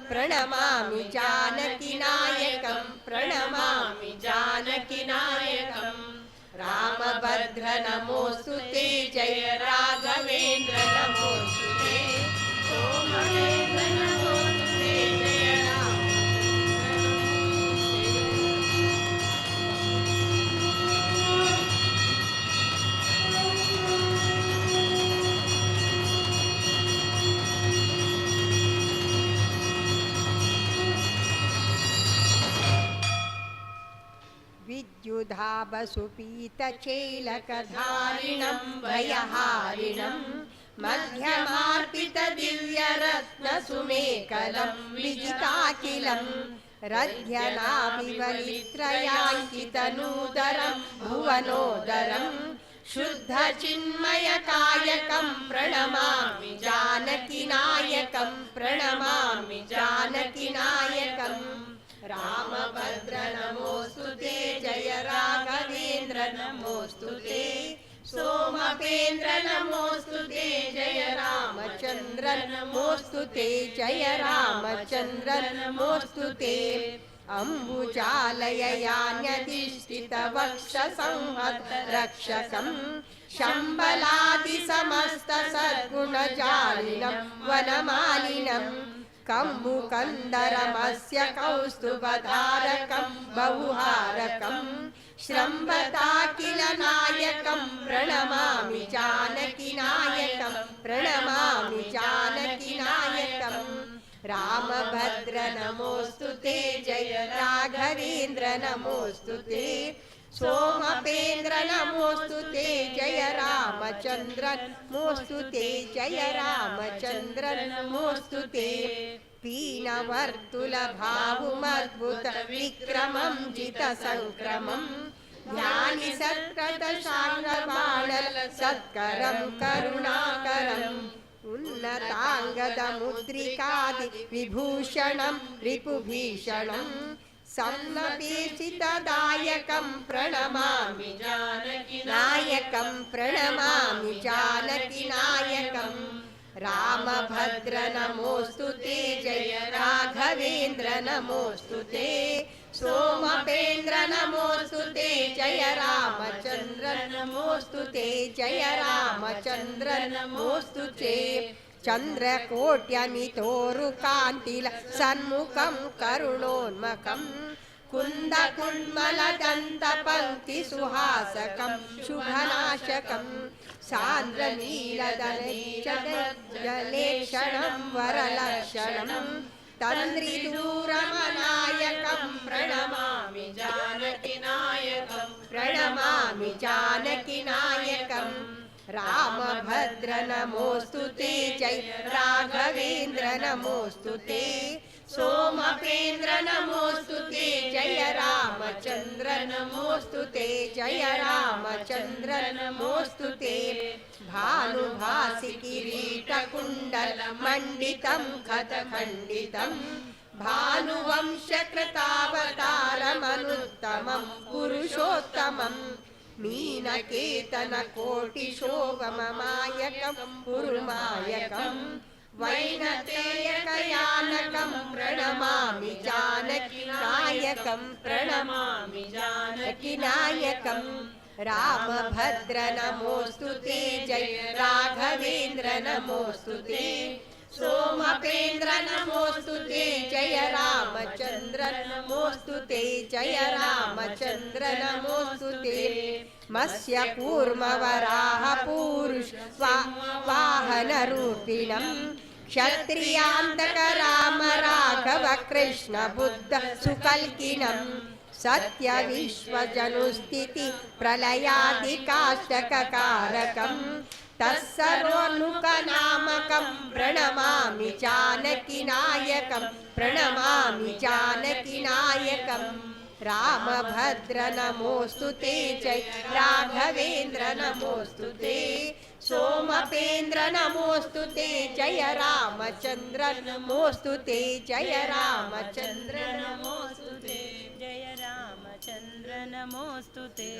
प्रणमामि जानकीनायकं प्रणमामि जानकीनायकं रामभद्र नमोऽस्तु ते जय राघवेन्द्र नमोऽस्तु ते सोमवेन्द्र नमोऽस्तु ते जय विद्युधाभसुपीतचेलकधारिणं भयहारिणं मध्यमार्पितदिव्यरत्नसुमेकलं विजिताखिलं रध्यनाभिवलित्रयाङ्कितनूदरं भुवनोदरं शुद्धचिन्मयकायकं प्रणमामि जानकीनायकं प्रणमामि जानकीनायकं रामभद्र नमोऽस्तु ते जय राघवेन्द्र नमोऽस्तु ते सोमवेन्द्र नमोऽस्तु ते जय रामचन्द्र नमोऽस्तु ते जय रामचन्द्र नमोऽस्तु ते अम्बुजालययान्यधिष्ठितवक्षसंहत-रक्षकं शम्बलादिसमस्तसद्गुणजालिनं वनमालिनं कम्बुकन्दरमस्य कौस्तुभधारकं बहुहारकं श्रम्भताकिलनायकं प्रणमामि जानकीनायकं प्रणमामि जानकीनायकं रामभद्र नमोऽस्तु ते जय राघवेन्द्र नमोऽस्तु ते सोमवेन्द्र नमोऽस्तु ते जय रामचन्द्र नमोऽस्तु ते जय रामचन्द्र नमोऽस्तु ते पीनवर्तुलभावुमद्भुतविक्रमं जितसङ्क्रमं ध्यानिसत्कृतशाङ्गबाणलसत्करं करुणाकरम् उन्नताङ्गदमुद्रिकादिविभूषणं रिपुभीषणं सन्नपेषितदायकं प्रणमामि जानकीनायकं प्रणमामि जानकीनायकं रामभद्र नमोऽस्तु ते जय राघवेन्द्र नमोऽस्तु ते सोमवेन्द्र नमोऽस्तु ते जय रामचन्द्र नमोऽस्तु ते जय रामचन्द्र नमोऽस्तु ते चन्द्रकोट्यमितोरुकान्तिलसन्मुखं करुणोन्मकं कुन्दकुण्डलदन्तपङ्क्तिसुहासकं शुभनाशकं सान्द्रनीलदलेक्षणं वरलक्षणं तन्द्रिदूरमनायकं प्रणमामि जानकीनायकं प्रणमामि जानकीनायकं रामभद्र नमोऽस्तु ते जय राघवेन्द्र नमोऽस्तु ते सोमवेन्द्र नमोऽस्तु ते जय रामचन्द्र नमोऽस्तु ते जय रामचन्द्र नमोऽस्तु ते भानुभासि किरीटकुण्डलमण्डितं खतखण्डितं भानुवंशकृतावतारमनुत्तमं पुरुषोत्तमं मीनकेतनकोटिशोभममायकं पुरुमायकं वैनतेयकयानकं प्रणमामि जानकीनायकं प्रणमामि जानकीनायकं रामभद्र नमोऽस्तु ते जय राघवेन्द्र नमोऽस्तु ते सोमवेन्द्र नमोऽस्तु ते जय रामचन्द्र नमोऽस्तु ते जय रामचन्द्र नमोऽस्तु ते मत्स्य कूर्मवराह पूरुष वाहनरूपिणं क्षत्रियान्तक राम राघव कृष्ण बुद्ध सुकल्किनं सत्य विश्वजनुस्थिति प्रलयादिकाष्टककारकं तत्सर्वोन्मुखनामकं प्रणमामि जानकीनायकं प्रणमामि जानकीनायकं रामभद्र नमोऽस्तु ते जय राघवेन्द्र नमोऽस्तु ते सोमवेन्द्र नमोऽस्तु ते जय रामचन्द्र नमोऽस्तु ते जय रामचन्द्र नमोऽस्तु ते जय रामचन्द्र नमोऽस्तु ते।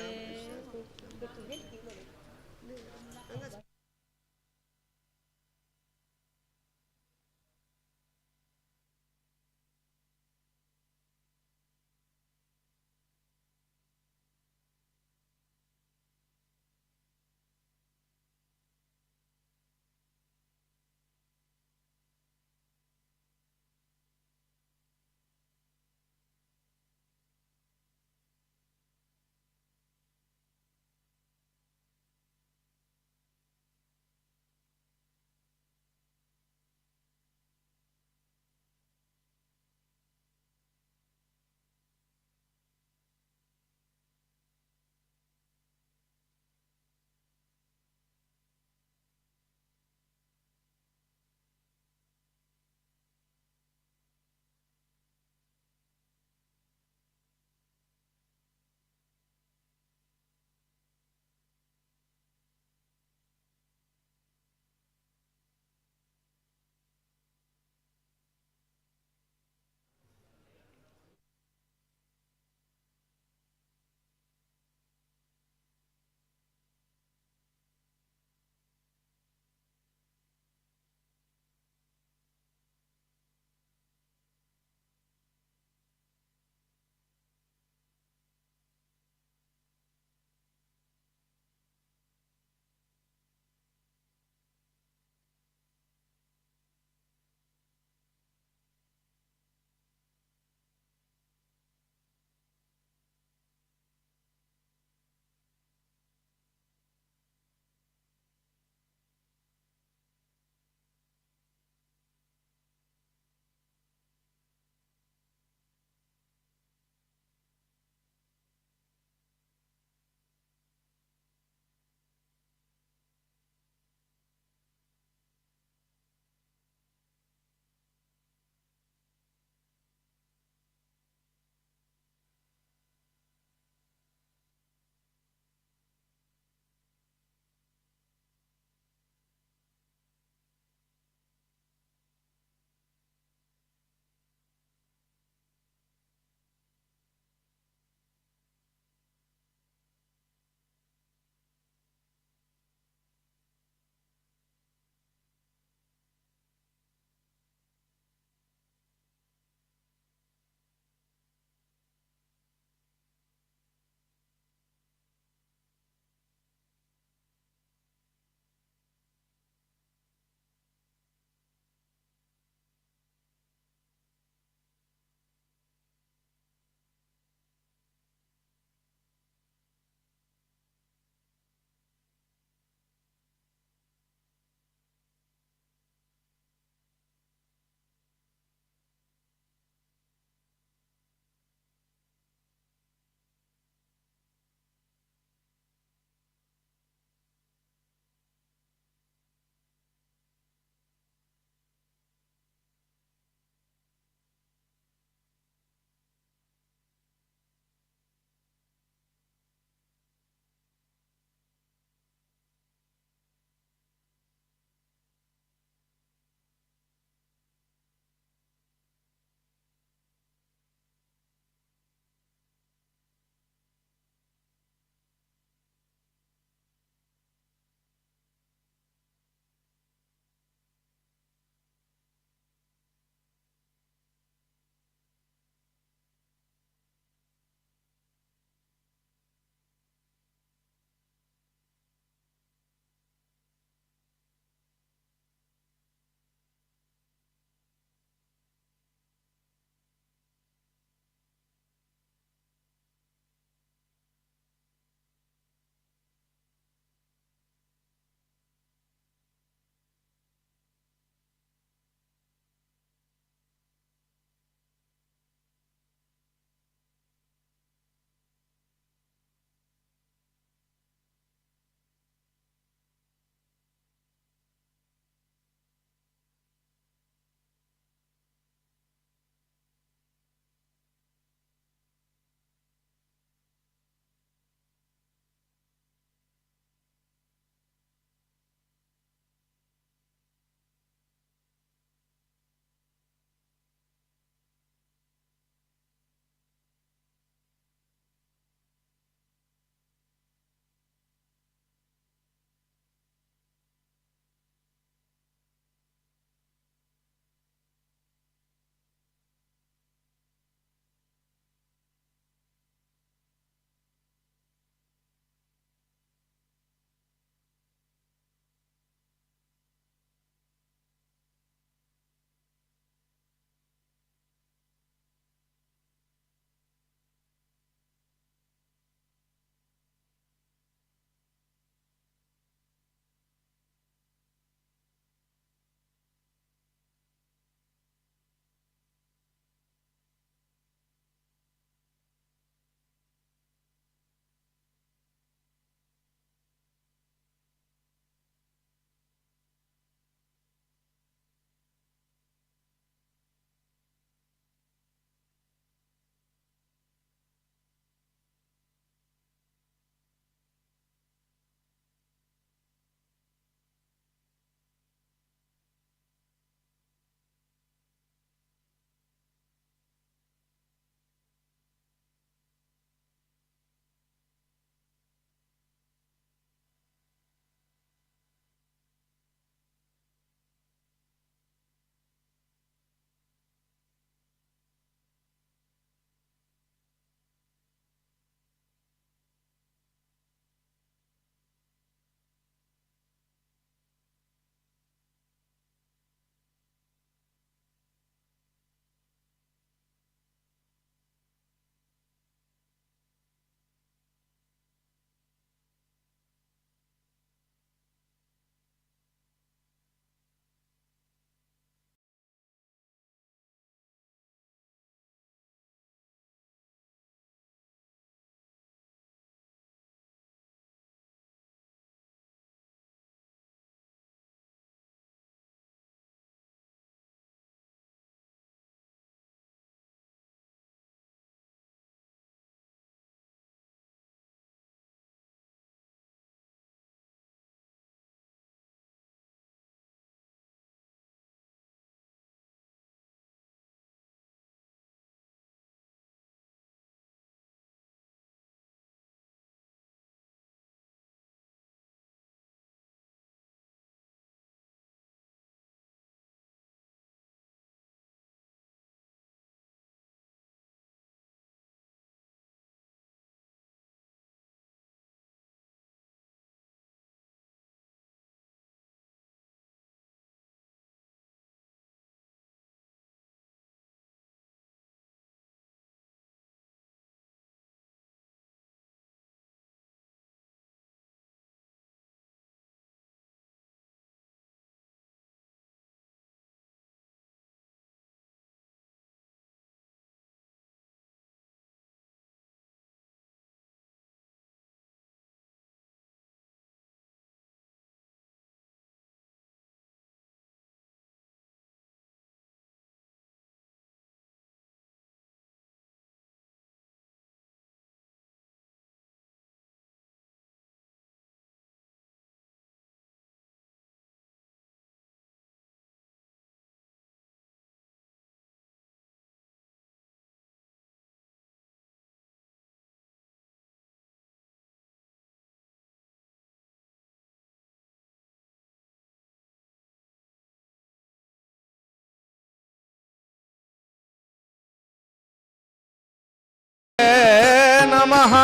नमः।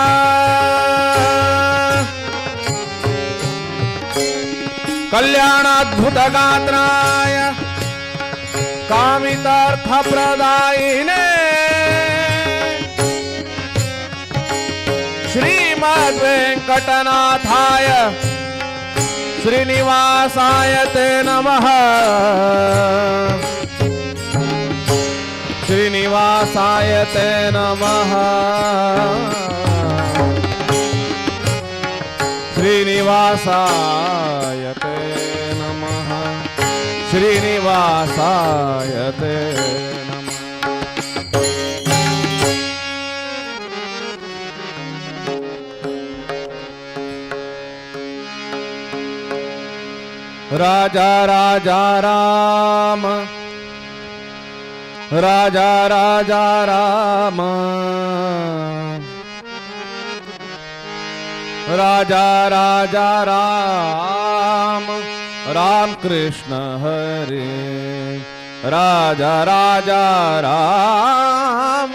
कल्याणाद्भुतगात्राय कामितार्थप्रदायिने श्रीमद्वेङ्कटनाथाय श्रीनिवासाय ते नमः। श्रीनिवासाय ते नमः। श्रीनिवासाय ते नमः। श्रीनिवासाय ते नमः। राजा राजा राम, राजा राजा राम, राजा राजा राम, राम कृष्ण हरे। राजा राजा राम,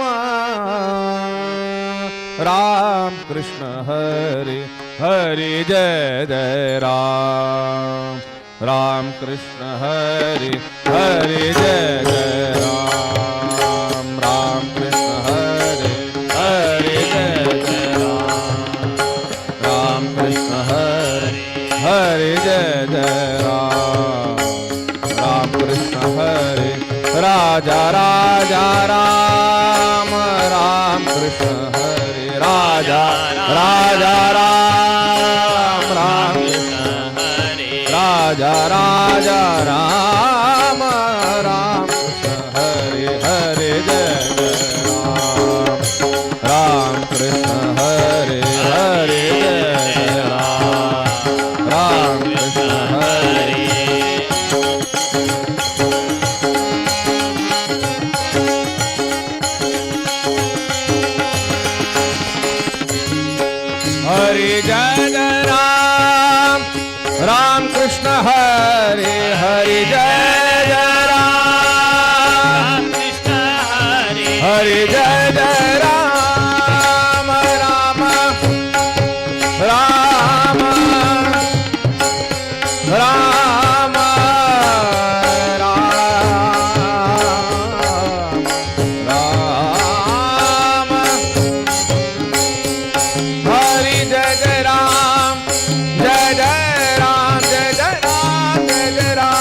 राम कृष्ण हरे। हरि जय जय राम, राम कृष्ण हरे। हरि जय जय राम, राम कृष्ण हरे। हरि जय जय राम, राम कृष्ण हरे। हरि जय जय राम, राम कृष्ण हरे। राजा राजा राम, राम कृष्ण हरे। राजा राजा राम, राम कृष्ण हरे। राजा राजा राम, राम कृष्ण हरे। हरे जय जय राम, राम कृष्ण हरे। हरे जय जय राम, राम कृष्ण हरे। हरे जय जय राम, राम कृष्ण हरे। हरे जय जय राम, कृष्ण हरे। हरे जय जय राम, राम राम राम राम राम। हरि जय जय राम, जय जय राम, जय जय राम, जय जय राम,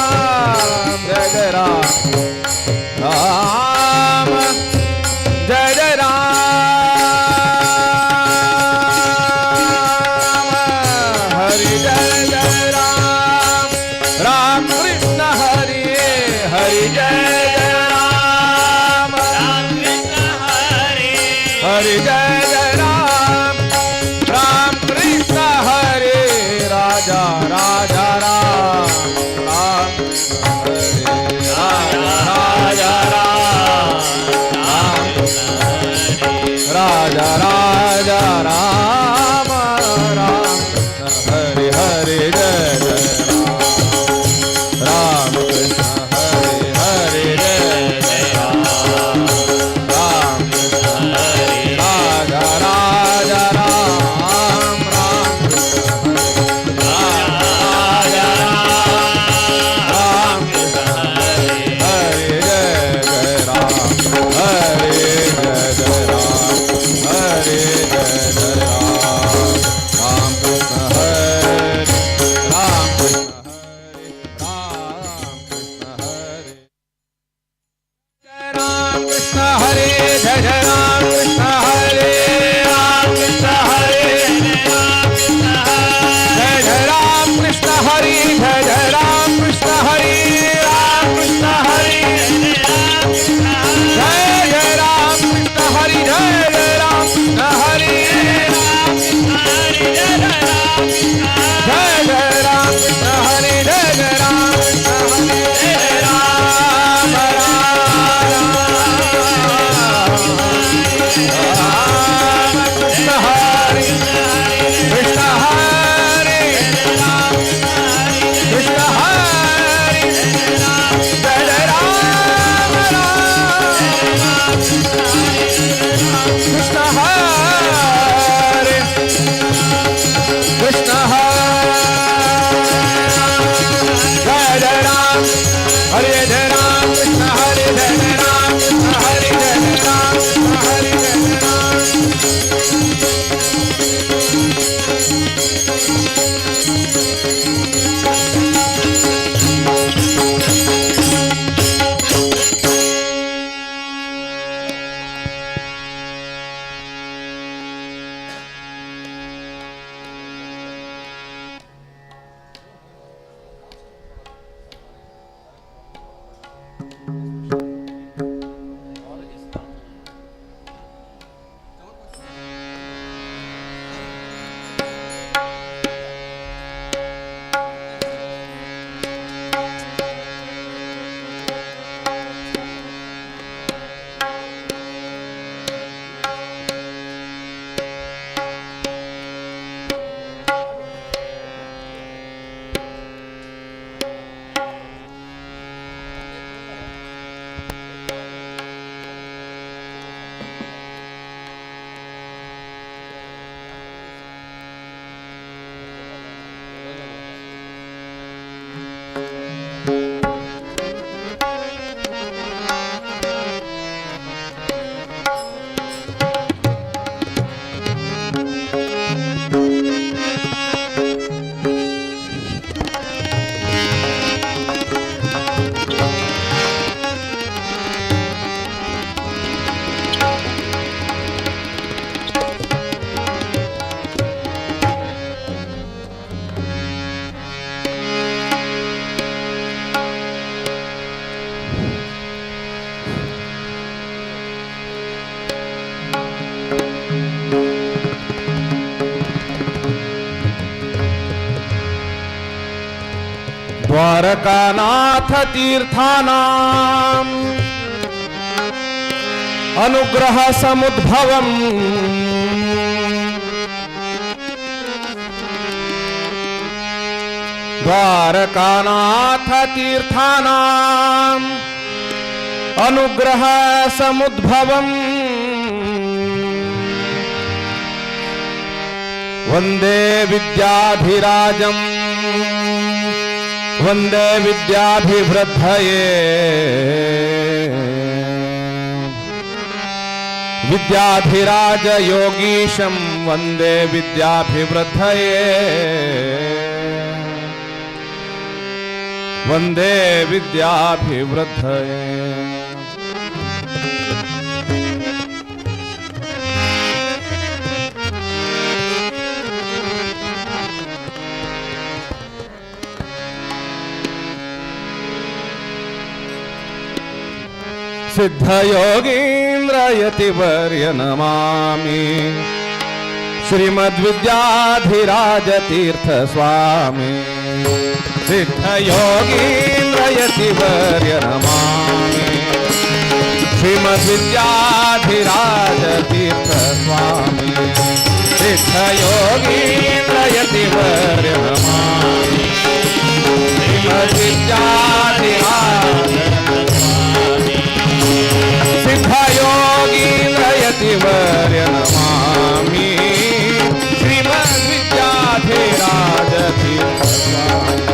जय जय राम, राम जय जय राम। हरि जय जय राम, राम कृष्ण हरि। हरि जय जय राम, राम कृष्ण हरे। हरि जय जय राम, राम कृष्ण हरे। राजा राजा राम, राम कृष्ण हरे। राजा हरे जय राम कृष्ण हरे जय राम कृष्ण हरे जय राम कृष्ण हरे जय राम। द्वारकानाथ तीर्थानाम् अनुग्रह समुद्भवम् द्वारकानाथ तीर्थानाम् अनुग्रह समुद्भवम् वंदे विद्याधिराजम् वंदे विद्याभिवृद्धये विद्याधिराज योगीशं वंदे विद्याभिवृद्धये वंदे विद्याभिवृद्धये। सिद्धयोगीन्द्र यतिवर्य नमामि श्रीमद्विद्याधिराज तीर्थ स्वामी सिद्धयोगीन्द्र यतिवर्य नमामि श्रीमद्विद्याधिराज तीर्थ स्वामी सिद्धयोगीन्द्र यतिवर्य नमामि श्रीमद्विद्याधिराज सिद्धयोगीन्द्र यतिवर्य नमामि श्रीमद्विद्याधिराज तीर्थ स्वामी।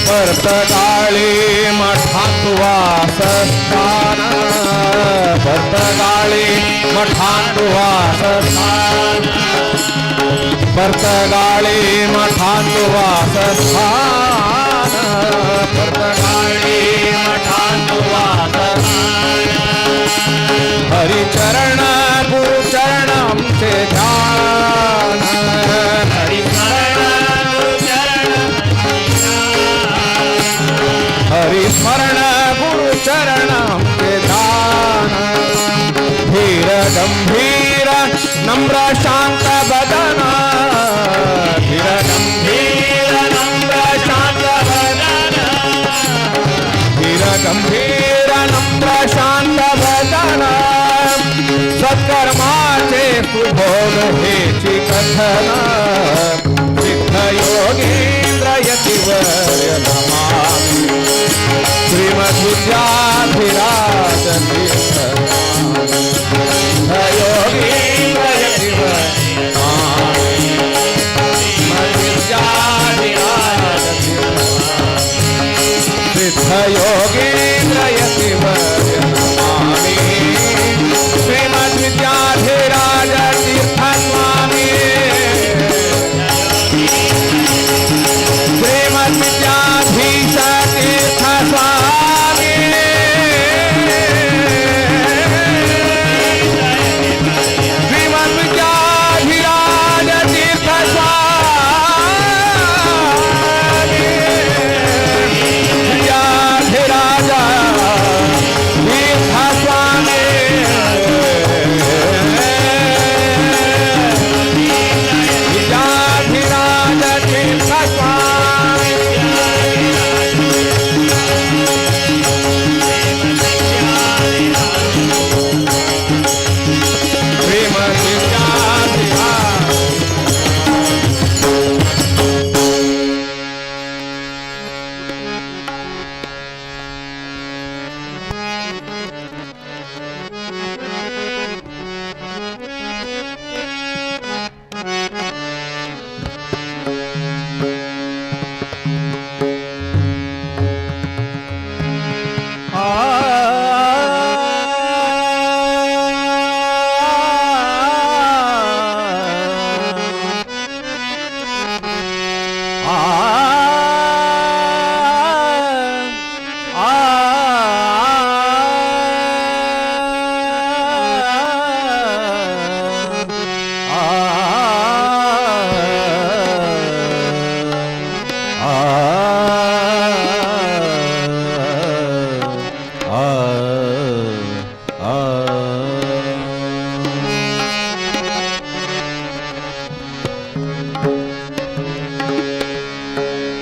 भरतकाळी मठात वासस्थान भरतकाळी मठात वासस्थान भरतकाळी मठात वासस्थान भरतकाळी मठात वासस्थान हरिचरण गुरुचरण आमचे ध्यान हरिस्मरण गुरुचरण के दान धीर गंभीर नम्र शांत बदन धीर गंभीर नम्र शांत बदन धीर गंभीर नम्र शांत बदन सत्कर्माचे सुबोध हेची कथन सिद्धयो विद्याधिराज तीर्थ योगीन्द्र यतिवर विद्याधिराज सिद्ध योगीन्द्र यतिवर नमामि श्रीमद् विद्याधिराज तीर्थ स्वामी श्रीमद् विद्याधीश तीर्थ स्वामी श्रीमद् विद्याधिराज तीर्थ स्वामी विद्याधिराज तीर्थ स्वामी विद्याधिराज तीर्थ स्वामी श्रीमद् विद्याधिराज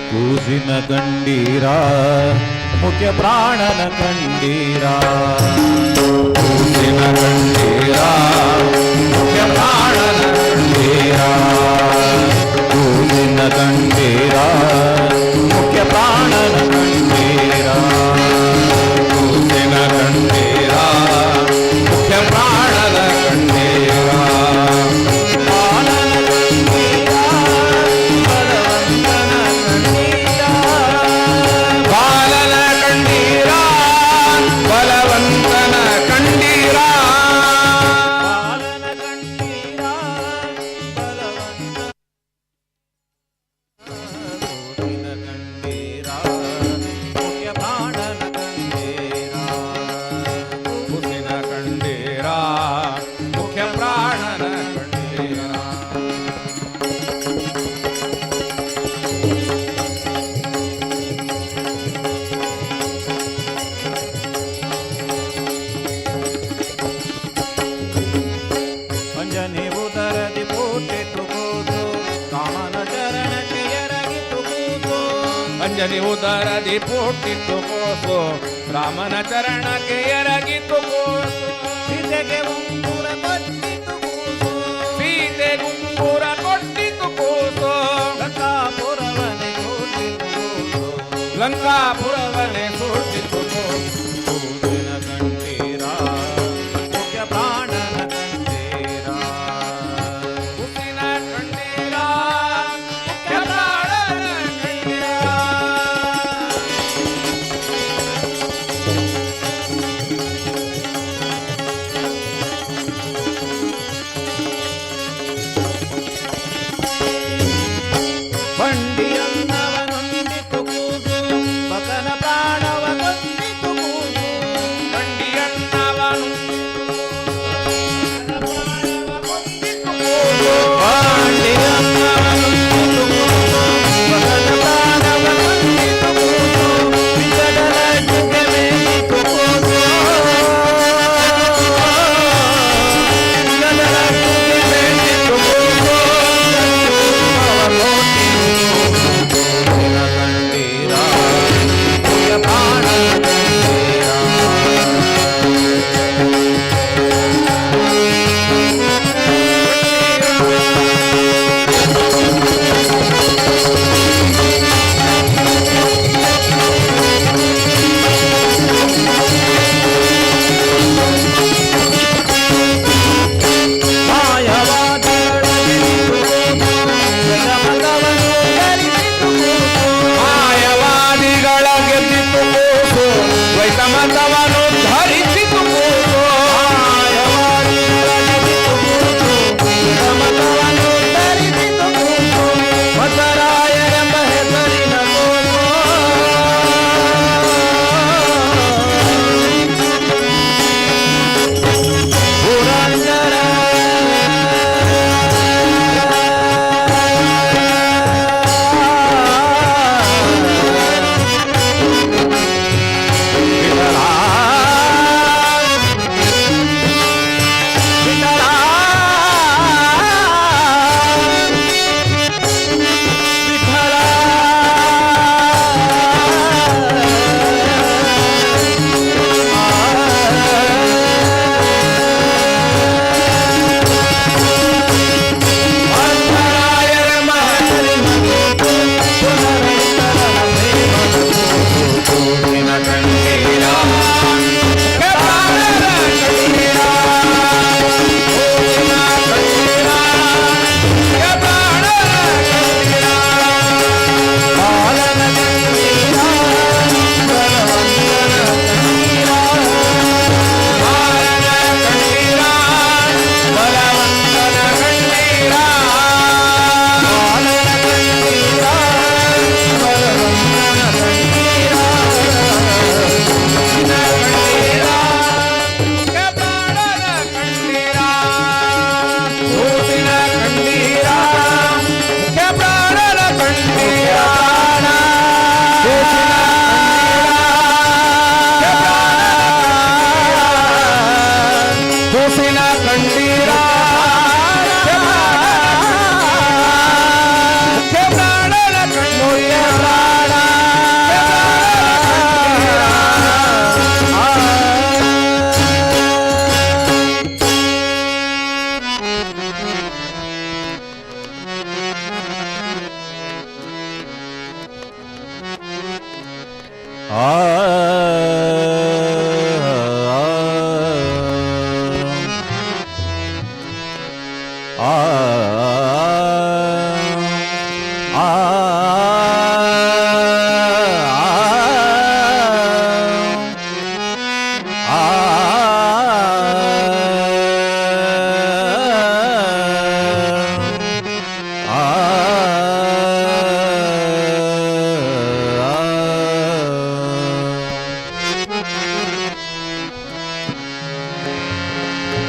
ಕೂಸಿನ ಕಂಡೀರಾ ಮುಖ್ಯ ಪ್ರಾಣನ ಕಂಡೀರಾ ಕೂಸಿನ ಕಂಡೀರಾ ಮುಖ್ಯ ಪ್ರಾಣನ ಕಂಡೀರಾ ಕೂಸಿನ ಕಂಡೀರಾ ಮುಖ್ಯ ಪ್ರಾಣನ ಕಂಡೀರಾ ಕೂಸಿನ ಕಂಡೀರಾ ಮುಖ್ಯ ಪ್ರಾಣನ ಕಂಡೀರಾ ಬಲವಂತನ ಕಂಡೀರಾ ಕೂಸಿನ ಕಂಡೀರಾ ಮುಖ್ಯ ಪ್ರಾಣನ ಕಂಡೀರಾ ಅಂಜನೆ ಉದರದಿ ಪೋಟಿತು ಕೂತು ಕಾಮನ ಚರಣಕ್ಕೆ ಎರಗಿತು ಕೂತು ಅಂಜನಿ ಉದರದಿ ಪುಟ್ಟಿತ್ತು ಕೋಸು ರಾಮನ ಚರಣಕ್ಕೆ ಎರಗಿತು ಕೋಸು ಸೀತೆಗೆ ಉಂಗುರ ಕೊಟ್ಟಿತು ಕೂತು ಸೀತೆ ಗುಂಗೂರ ಕೊಟ್ಟಿತು ಕೂಸು ಲಂಕಾಪುರವನೆ ಕೊಟ್ಟಿತು ಕೂತು ಲಂಕಾಪುರವನೆ ಸುಟ್ಟಿತು ಕೂಸು ಕೂಸಿನ ಕಂಡೀರಾ ಮುಖ್ಯ ಪ್ರಾಣನ ಕಂಡೀರಾ ಕೂಸಿನ ಕಂಡೀರಾ ಮುಖ್ಯ ಪ್ರಾಣನ ಕಂಡೀರಾ ಬಂಡಿಯನ್ನವನೊಂದಿತು ಕೂಸು ಬಕನ ಪ್ರಾಣವ ಕೊಂದಿತು ಕೂಸು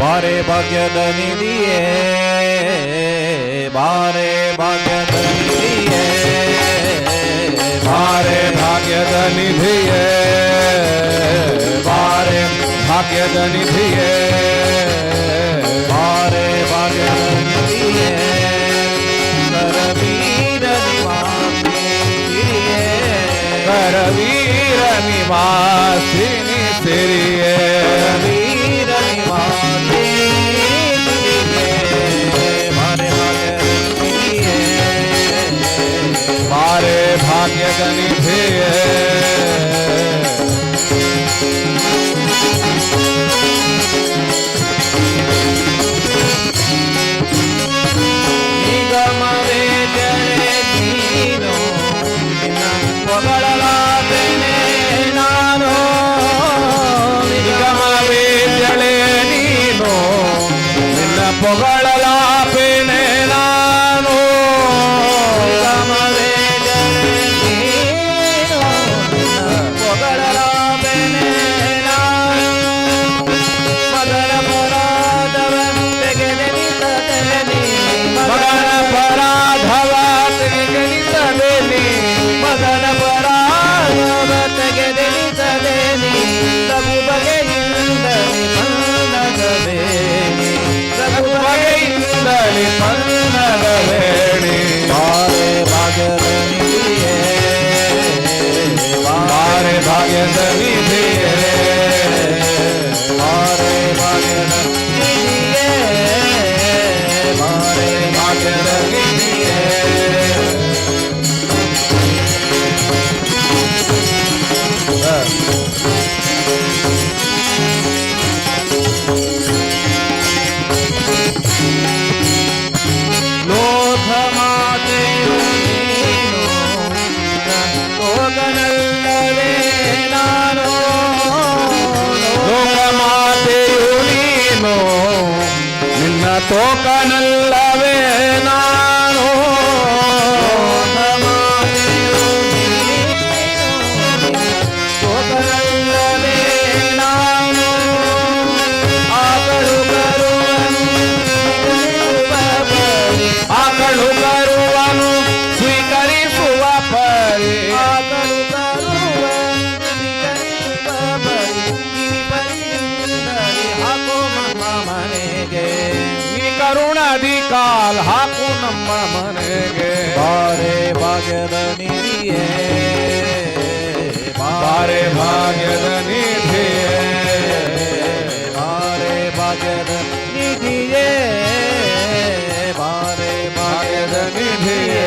ಬಾರೆ ಭಾಗ್ಯದ ನಿಧಿಯೇ ಬಾರೆ ಭಾಗ್ಯದ ನಿಧಿಯೇ ಬಾರೆ ಭಾಗ್ಯದ ನಿಧಿಯೇ ಬಾರೆ ಭಾಗ್ಯದ ನಿಧಿಯೇ ಬಾರೆ ಭಾಗ್ಯದ ನಿಧಿಯೇ ಕರವೀರ ನಿವಾಸಿಯೇ ಕರವೀರ ನಿವಾಸಿನಿ ಸಿರಿಯೇ ವೀರ ಬಾರೆ ಭಾಗ್ಯದ ನಿಧಿಯೇ ನಿಗಮವೇ ಜರೆ ನೀನು ನಿನ್ನ ಹೊಗಳಲಾದೆನೆ ನಾನು ನಿಗಮವೇ ಜಳೆ ನೀನು ನಿನ್ನ ಪೊಗಳಲಾಪೆನೆ ನಾನು ನಿಗಮವೇ ಜರೆ ನೀನು ನಿನ್ನ ಹೊಗಳಲಾದೆನೆ ನಾನು ಮಗನ ಪರಾಧವ ತೆಗೆದೆನಿಸದೆ ನೀ ಮಗನ ಪರಾಧವ ತೆಗೆದೆನಿಸದೆ ನೀ ಮಗನ ಪರಾಧವ ತೆಗೆದೆನಿಸದೆ ನೀ ಲಘು ಬಗೆಯಿಂದಲೇ ಮನ್ನಗಬೇಡಿ ಲಘು ಬಗೆಯಿಂದಲೇ ಮನ್ನಗಬೇಡಿ ಬಾರೆ ಭಾಗ್ಯದ ನಿಧಿಯೇ ಬಾರೆ ಭಾಗ್ಯದ ನಿಧಿಯೇ ಬಾರೆ ಭಾಗ್ಯದ ನಿಧಿಯೇ ಬಾರೆ ಭಾಗ್ಯದ ನಿಧಿಯೇ ಲೋಕ ಮಾತೆಯು ನೀನು ಹೋಗನಲ್ಲವೇ ನಾನು ಲೋಕ ಮಾತೆಯು ನೀನು ನಿನ್ನ ತೋಕನಲ್ಲವೇ ನಾನು ಹೋಗನಲ್ಲವೇ ನಾನು ಆಕಳು ಆಕಳು ಕರುವನು ಸ್ವೀಕರಿಸುವ ಪರಿ ಆಕಳು ಹಾಕೋ ನಮ್ಮ ಮನೆಗೆ ನೀ ಕರುಣದಿ ಕಾಲ್ ಹಾಕು ನಮ್ಮ ಮನೆಗೆ ಬಾರೆ ಭಾಗ್ಯದ ನಿಧಿಯೇ ಬಾರೆ ಭಾಗ್ಯದ ನಿಧಿಯೇ ಬಾರೆ ಭಾಗ್ಯದ ನಿಧಿಯೇ ಬಾರೆ ಭಾಗ್ಯದ ನಿಧಿಯೇ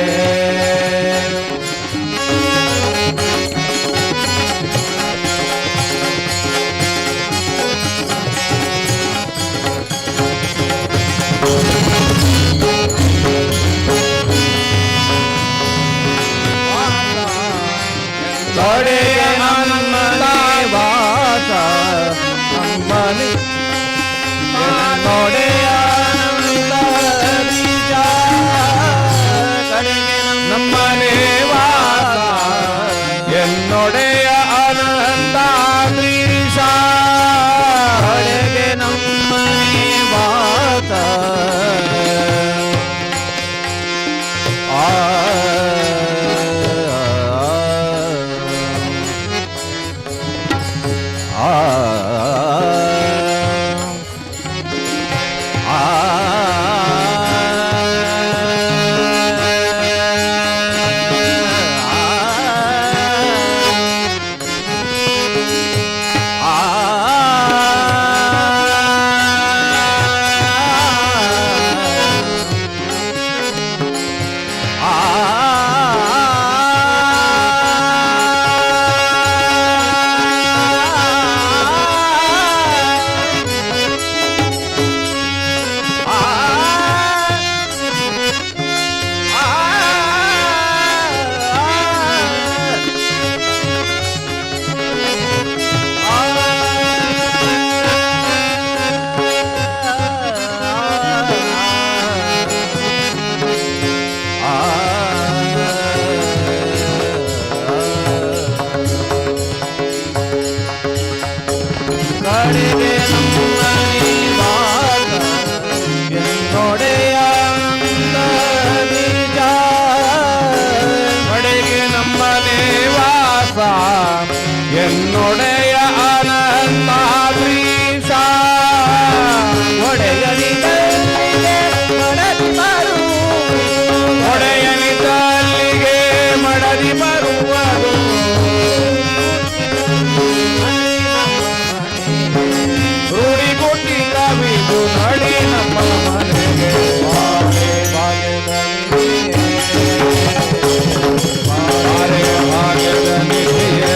ತೊಡೆಯ ನಮ್ಮ ವಾಸ ಅಮ್ಮನಿ ತೊಡೆಯ ನಮ್ಮ ಬೀಜ ಕಡೆಗೆ ನಮ್ಮನೆ ವಾಸ ಎನ್ನೊಡೆಯ ಅನಂತಾದ್ರೀಶ ಕಡೆಗೆ ನಮ್ಮನೆ ವಾಸ ವಾಸ ಎನ್ನೊಡೆಯ ಅನಂತಾದ್ರೀಶ ಒಡೆಯನಿಗೆ ಮಡದಿ ಬರು ಒಡೆಯನಿದ್ದಲ್ಲಿಗೆ ಮಡದಿ ಬರುವುದು ರೂಢಿ ಕೊಟ್ಟಿ ಕವಿದು ನಡಿ ನಮ್ಮ ಮನೆಗೆ ಬಾರೆ ಭಾಗ್ಯದ ನಿಧಿಯೇ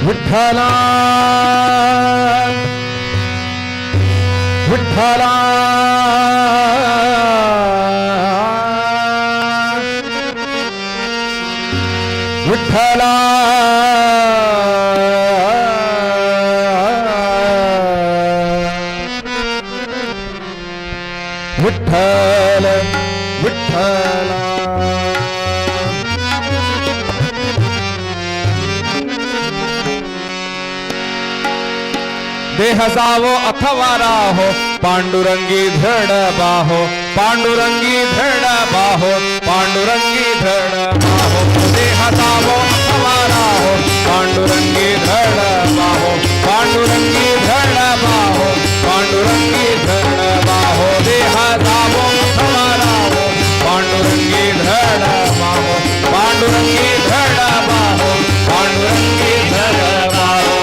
विठ्ठला विठ्ठला विठ्ठला विठ्ठल विठ्ठला देह जावो अथवा राहो पांडुरंगी धड बाहो पांडुरंगी धड बाहो पांडुरंगी धड बाहो देह जावो अथवा राहो पांडुरंगी धड बाहो पांडुरंगी धड बाहो पांडुरंगी धड बाहो देह जावो अथवा राहो पांडुरंगी धड बाहो पांडुरंगी धड बाहो पांडुरंगी धड बाहो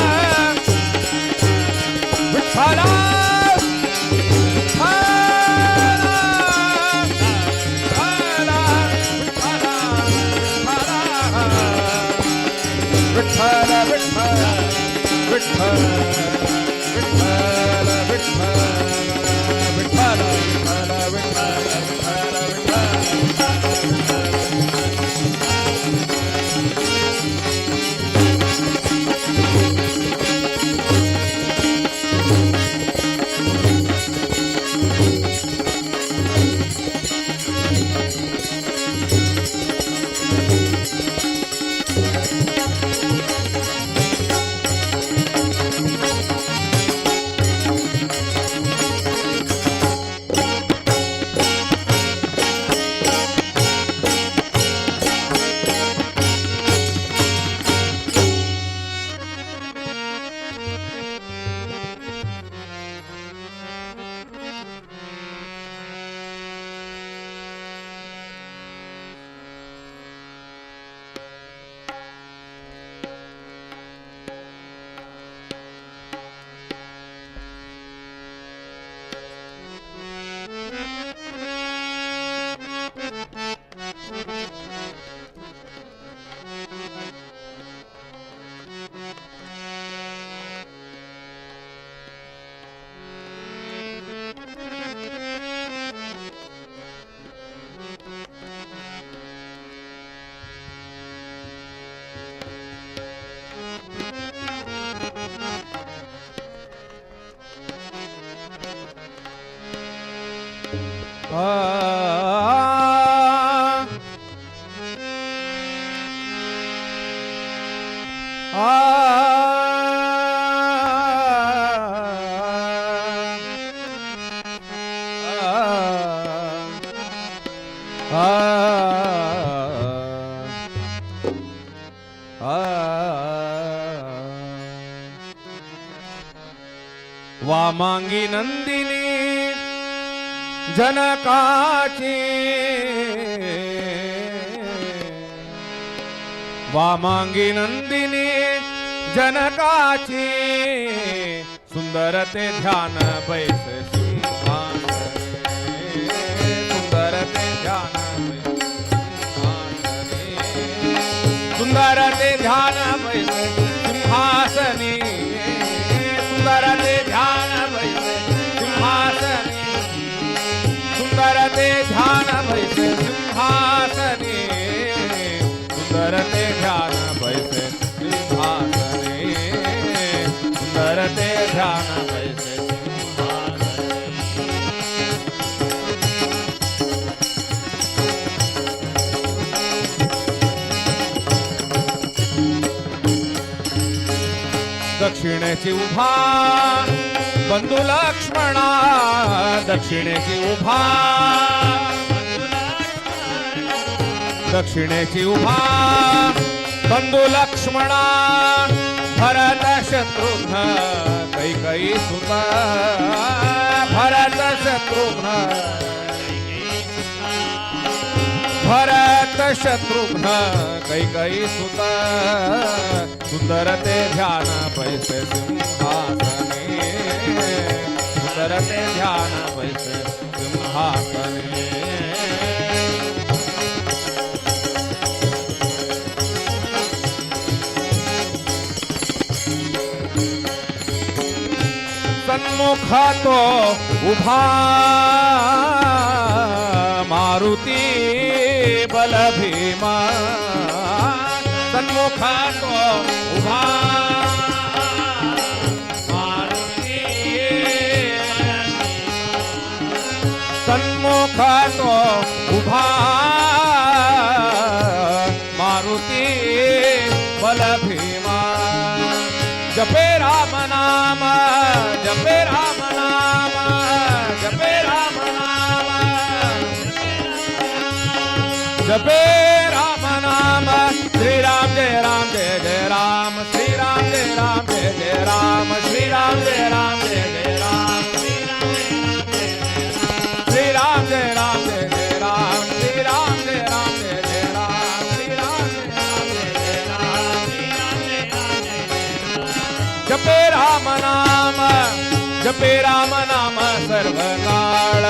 आ आ वामांगी नंदिनी जनकाची वामांगी नंदिनी जनकाची सुंदर ते ध्यान बैस सिंहासनी सुंदर ते ध्यान सुंदर ते ध्यान बैस सिंहासनी सुंदर ते ध्यान बैस सिंहासनी सुंदर ते ध्यान बैस सिंहासनी सुंदर ते ध्यान बैस सिंहासनी सुंदर ते ध्यान बैस दक्षिणेची उभा बंधू लक्ष्मणा दक्षिणेची उभा दक्षिणेची उभा बंधू लक्ष्मणा भरत शत्रुघ्न कैकेयी सुता भरत शत्रुघ्न भरत शत्रुघ्न कैकेयी सुता सुंदर ते ध्यान पैसे सिंहासनी सुंदर ते ध्यान पैसे सिंहासनी सन्मुख तो उभा मारुती बल भीमा सन्मुख तो उभा मारुती सन्मुख तो उभा मारुती बल भीमा जपे राम नाम जपे राम नाम जपे राम नाम जपे राम नाम श्री राम जय जय राम श्री राम जय जय राम श्री राम जय जय राम श्री राम जय जय राम श्री राम जय जय राम श्री राम जय जपे राम नाम जपे राम नाम सर्वकाळ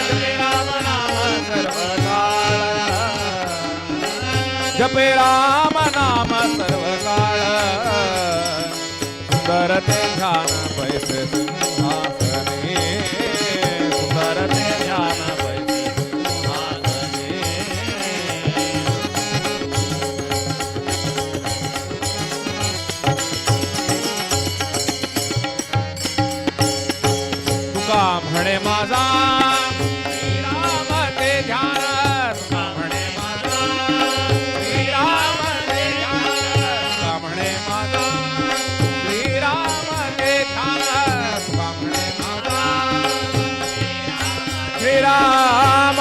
जपे राम नाम सर्वकाळ जपे राम नाम सर्वकाळ सुंदर ते ध्यान पैसे सिंहासनी सुंदर ते ध्यान पैसे सिंहासनी म्हणे माझा श्रीराम ते ध्यान तुका म्हणे माझा श्रीराम ते ध्यान तुका म्हणे माझा श्रीराम ते ध्यान तुका म्हणे माझा श्रीराम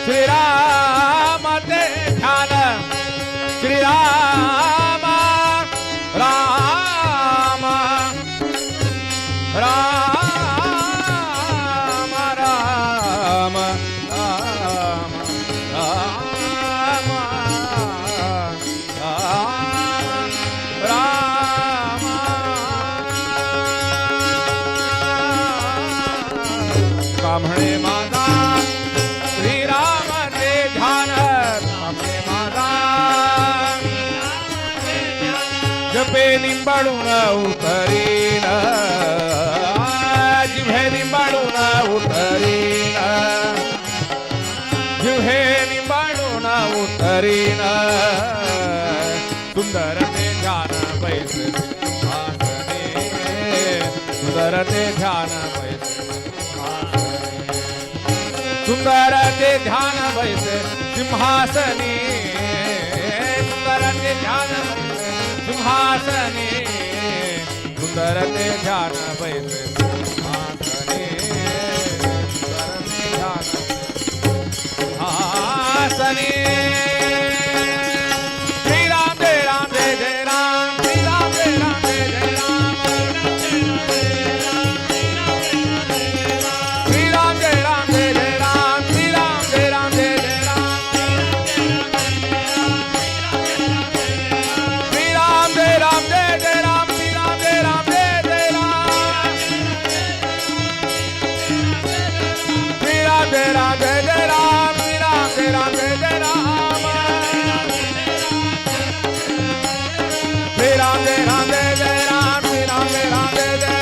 श्रीराम ते ध्यान श्रीराम राम राम राम राम राम राम कामणे माझा श्रीराम ते ध्यान कामणे माझा जपे निंबाळून उतरीन जिव्हे निंबाळून उतरीन जिव्हे निंबाळून उतरीन सुंदर ते ध्यान बैस सिंहासनी सुंदर ते ध्यान बैस सुंदर ते ध्यान बैस सिंहासनी सुंदर ते ध्यान बैस सिंहासनी सुंदर ते ध्यान बैस सिंहासनी कीर्तनी श्री राम जय राम श्री राम जय राम श्री राम जय राम जय राम श्री राम जय राम जय श्री राम जय राम जय राम श्री राम जय राम जय श्री राम जय राम जय राम श्री राम जय राम जय राम श्री राम जय राम जय राम श्री राम जय राम जय श्री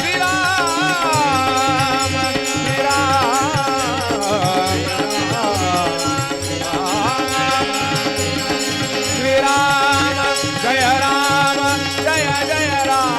राम श्री राम श्री राम श्री राम जय राम जय जय राम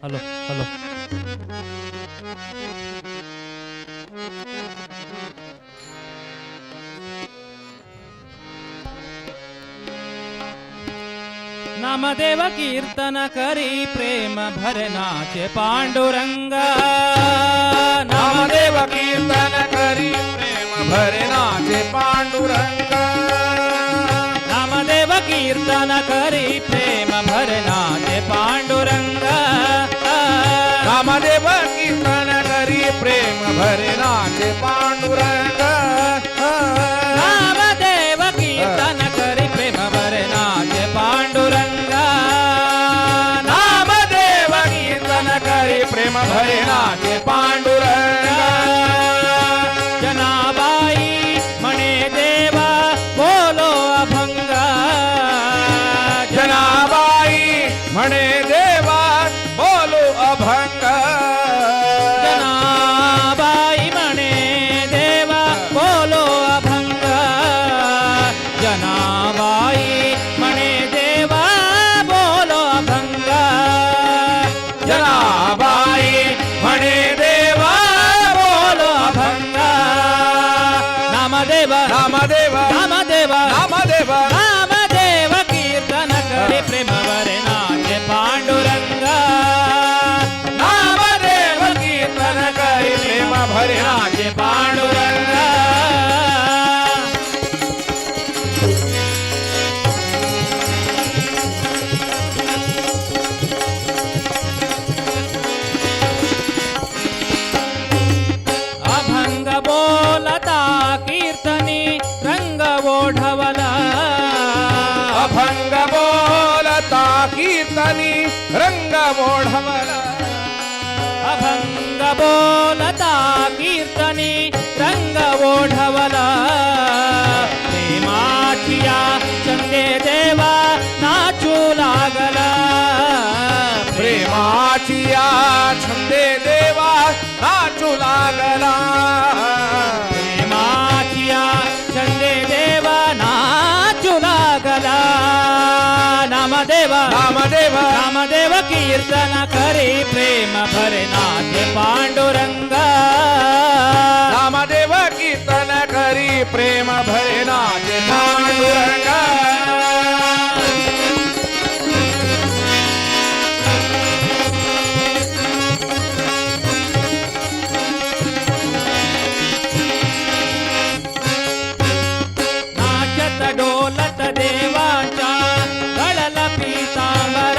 हॅलो हॅलो नामदेव कीर्तन करी प्रेम भरनाचे पांडुरंग नामदेव कीर्तन करी प्रेम भरनाचे पांडुरंग नामदेव कीर्तन करी प्रेम भरनाचे पांडुरंग नामदेव कीर्तन करी प्रेम भरनाचे पांडुरंग नामदेव कीर्तन करी प्रेम भरनाचे पांडुरंग नामदेव कीर्तन करी प्रेम भरनाचे पांडुरंग जनाबाई म्हणे देवा बोलो अभंग जनाबाई म्हणे देवा बोलू अभंग जनाबाई म्हणे देवा बोलो अभंग जनाबाई म्हणे देवा बोलो अभंग जनाबाई म्हणे देवा बोलो अभंग नामदेव नामदेव नामदेव नामदेव नामदेव कीर्तन करी प्रेम भरनाचे पांडुरंग नामदेव कीर्तन करी प्रेम भरनाचे पांडुरंग अभंग बोलता कीर्तनी रंग ओढवला अभंग बोलता कीर्तनी रंग ओढवला अभंग बोलता कीर्तनी रंग ओढवला प्रेमाचिया चंदे देवा नाचू लागला प्रेमाचिया छंदे देवा नाचू लागला प्रेमाचिया कीर्तन करी प्रेम भरे नाचे पांडुरंग नामदेव कीर्तन करी प्रेम भरे नाचे पांडुरंग नाचत डोलत देवाच्या गळल पीतांबर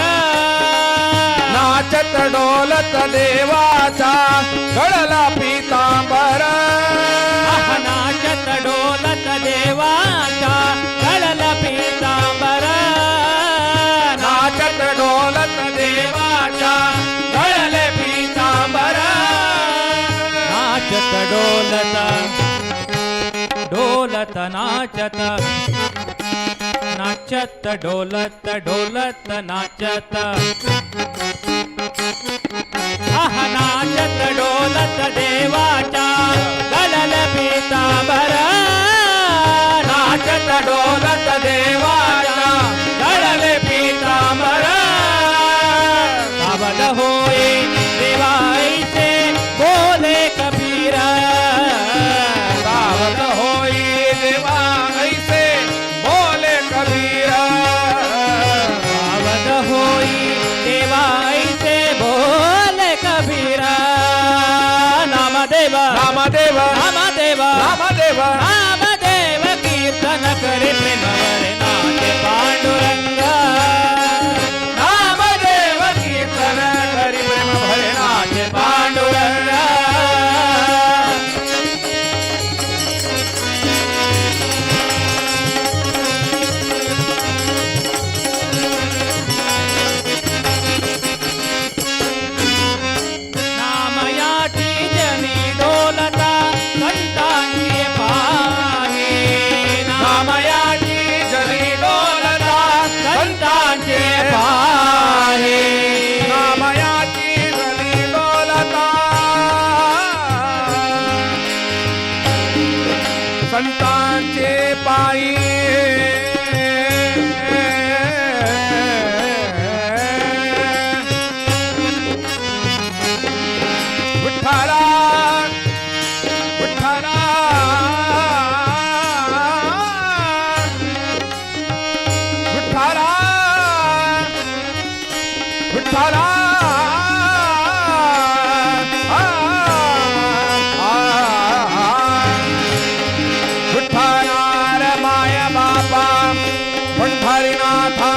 नाचत डोलत देवाचा गळला पीतांबर नाचत डोलत देवाच्या गळल पीतांबर नाचत डोलत देवाचा गळले पीतांबर नाचत डोलत डोलत नाचत नाचत डोलत डोलत नाचत नाचत डोलत देवाच्या गळल पीतांबर नाचत डोलत देवाचा गळले पीतांबर सावध होई देवाईचे बोले कबीर सावध होई देवा ऐसे बोले कबीर सावध होई देवाईचे बोले कबीर नामदेव नामदेव नामदेव नामदेव नामदेव कीर्तन करे प्रेमवरे नाचे पांडुरंग नामदेव कीर्तन करी प्रेम भरे नाचे पांडुरंग नामयाची जनी डोलता संतांची पाहे नामयाची जरी डोलता संतांचे पाहे नामयाची जरी डोलता संतांचे पायी विठ्ठला विठ्ठला विठ्ठला विठ्ठला विठ्ठला रे माया बापा पंढरीनाथा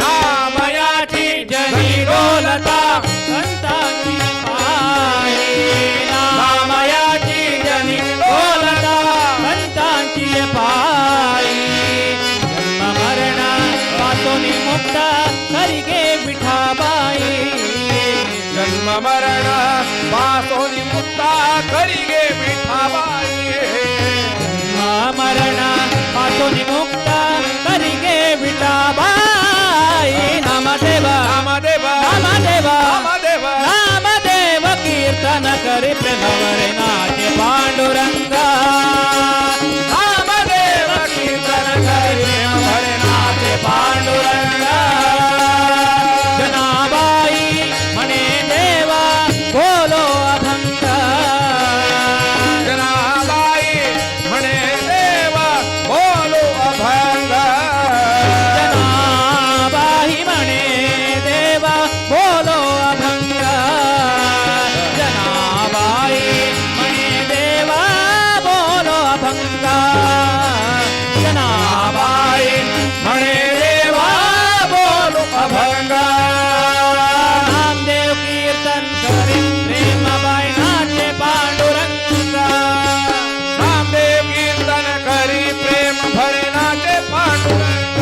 नामयाची जनी डोलता संतांची पाहे नामयाची जनी डोलता संतांची पाहे जन्म मरण पासून मुक्त करी गे विठाबाई जन्म मरण पासोनी मुक्ता करी गे विठाबाई मरण पासून मुक्त करी गे विठाबाई नामदेव नामदेव नामदेव नामदेव नामदेव कीर्तन करी प्रेमवरे नाचे पांडुरंग नामदेव कीर्तन करी प्रेम भरे नाचे पांडुरंग जनाबाई म्हणे देवा बोलो अभंग जनाबाई म्हणे देवा बोलो अभंग जनाबाई म्हणे देवा बोलो अभंग जनाबाई म्हणे देवा बोलो अभंग जनाबाई म्हणे देवा बोलो अभंग नामदेव कीर्तन करी प्रेमबाई नाचे पांडुरंग नामदेव कीर्तन करी प्रेम भरे नाचे पांडुरंग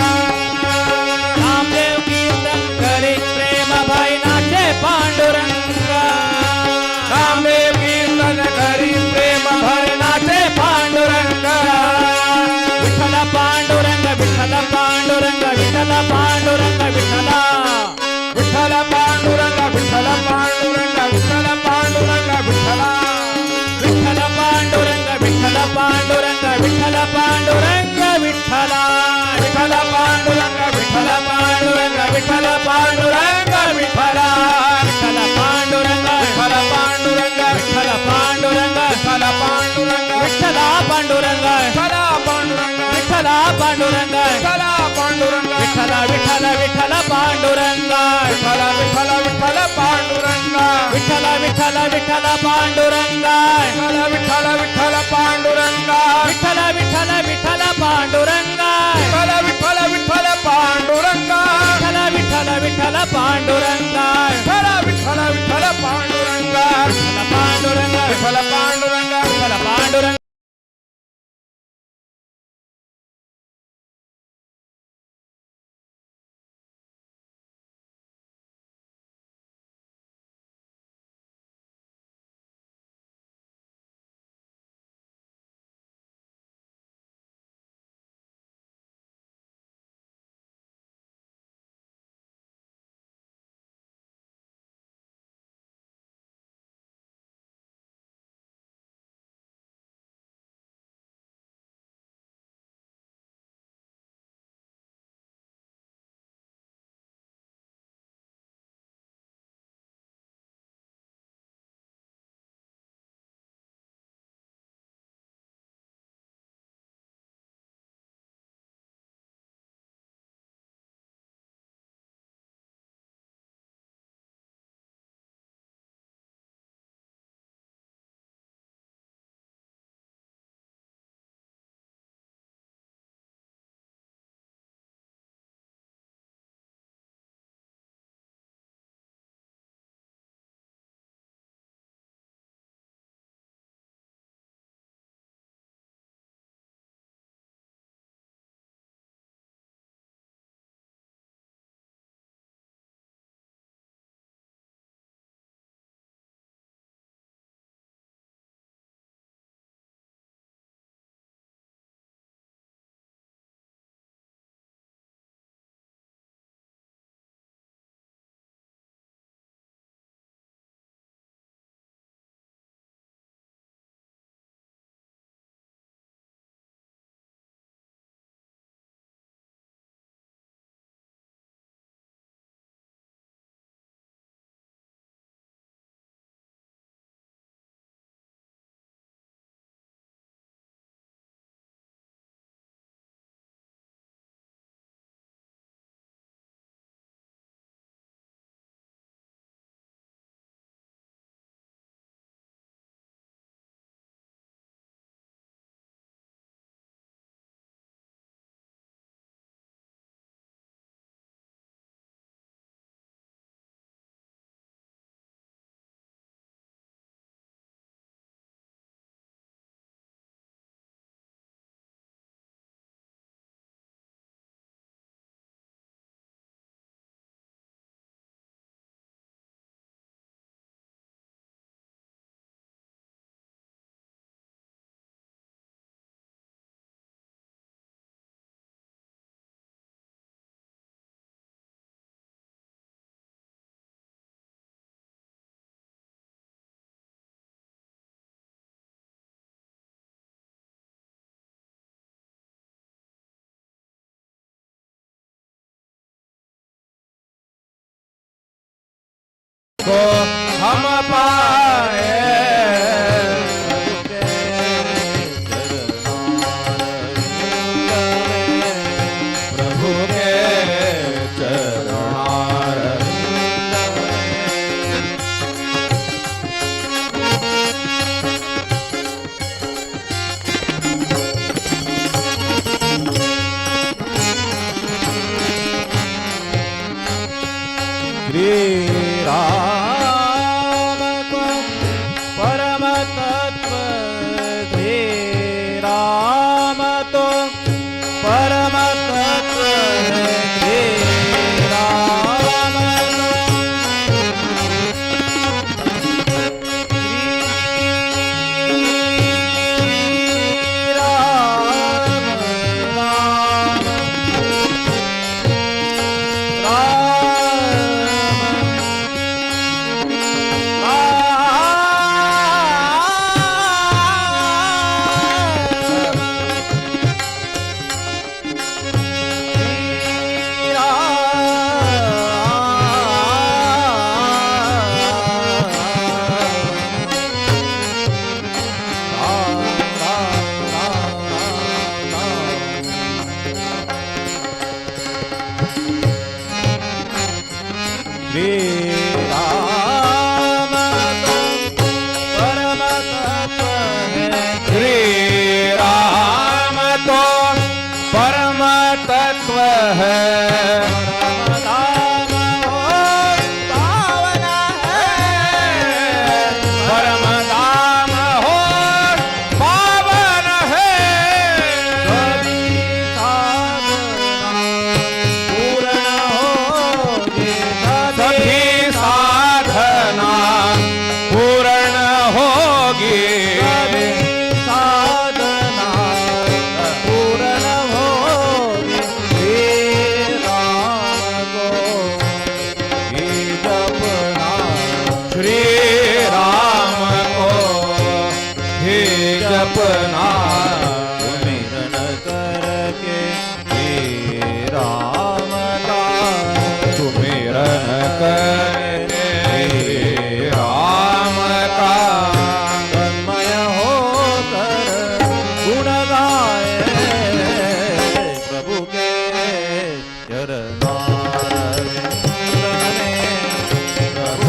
नामदेव कीर्तन करी प्रेमबाई नाचे पांडुरंग नामदेव कीर्तन करी प्रेम भरे नाचे पांडुरंग विठ्ठल पांडुरंग विठ्ठल पांडुरंग विठ्ठल पांडुरंग विठ्ठला विठ्ठल पांडुरंगा विठ्ठल विठ्ठल पांडुरंगा विठ्ठल विठ्ठल विठ्ठल पांडुरंगा विठ्ठल विठ्ठल विठ्ठल पांडुरंगा विठ्ठल विठ्ठल विठ्ठल पांडुरंगा विठ्ठल विठ्ठल विठ्ठल पांडुरंगा विठ्ठल पांडुरंगा विठ्ठल पांडुरंगा विठ्ठल पांडुरंगा को हम पाए प्रभु के चरणार श्री राम को परम तत्व श्री राम तो परम तत्व श्री राम श्री राम राम श्री राम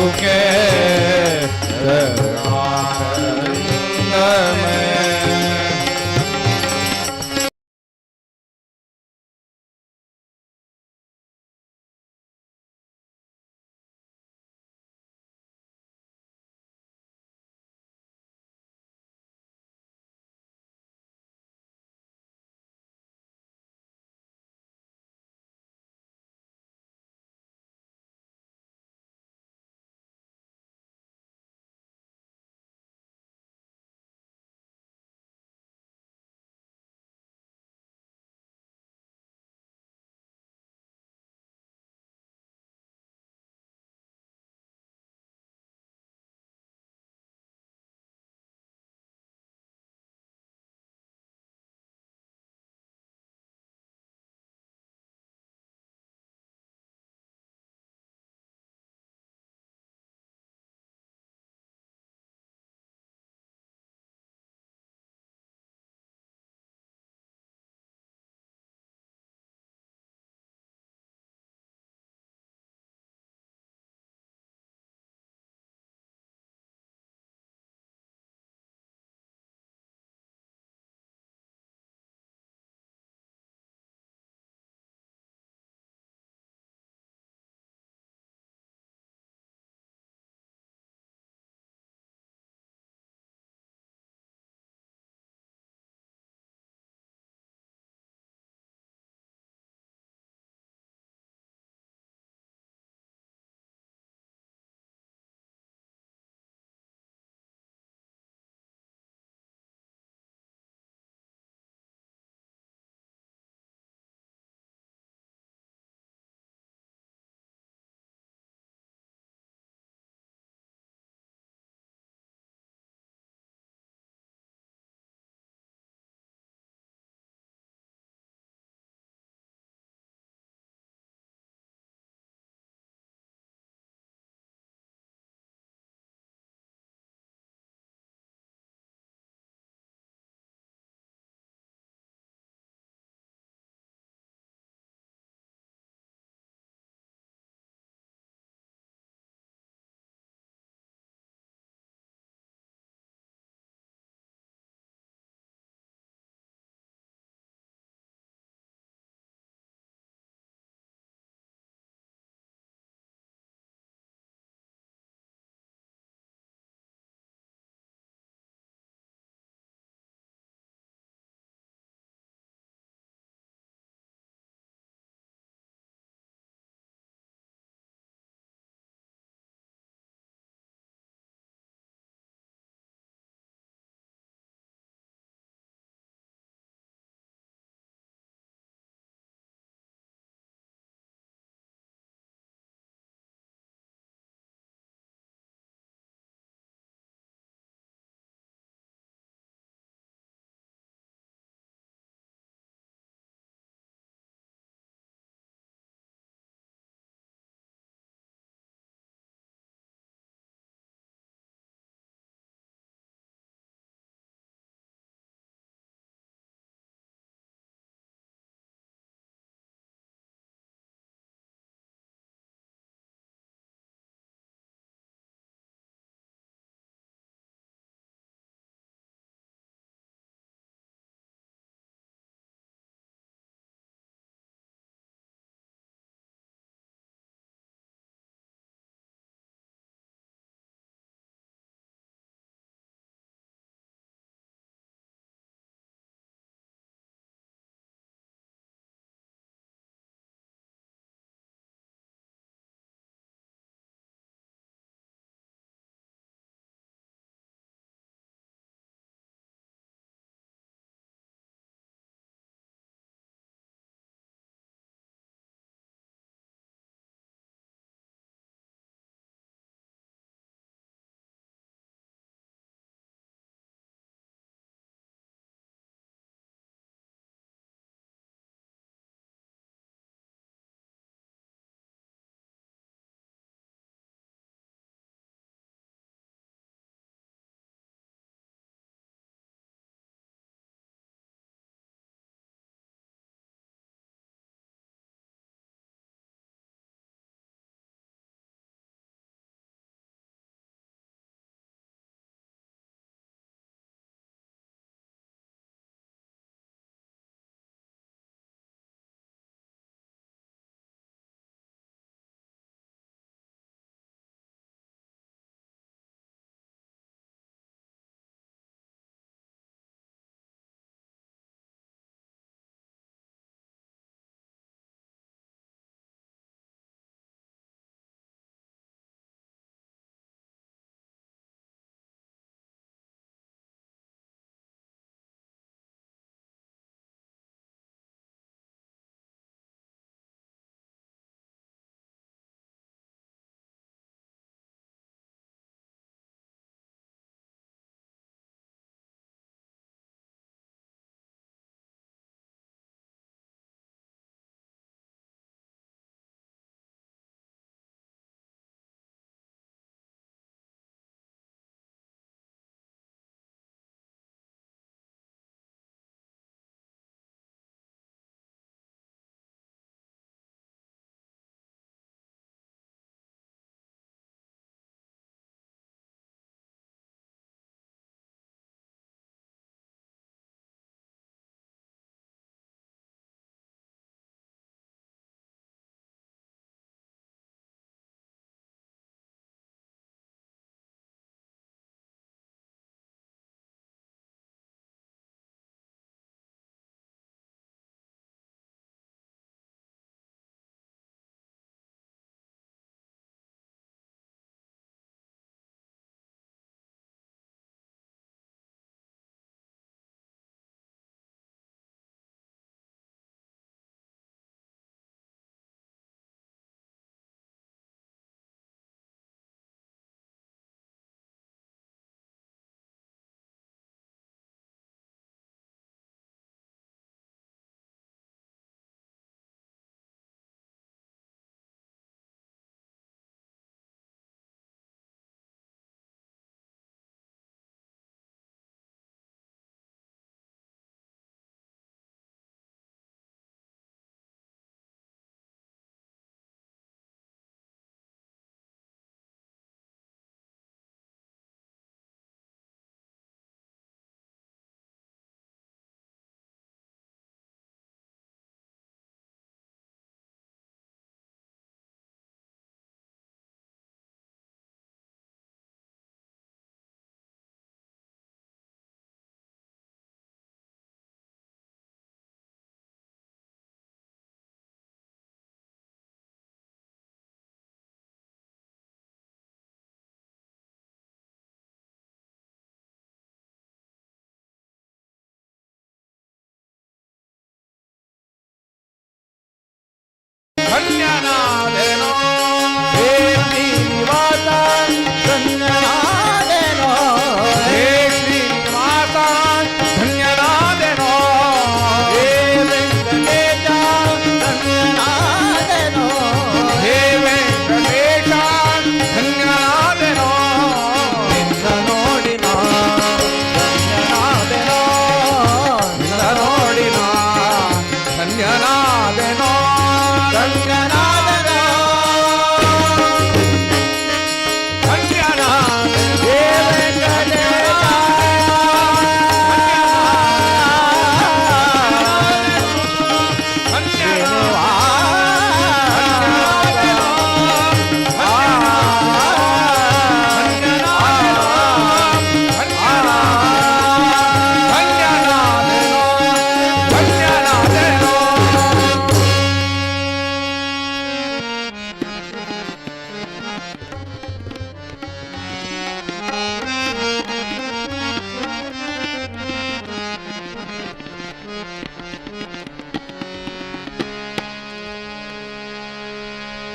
प्रभु के दरबार में।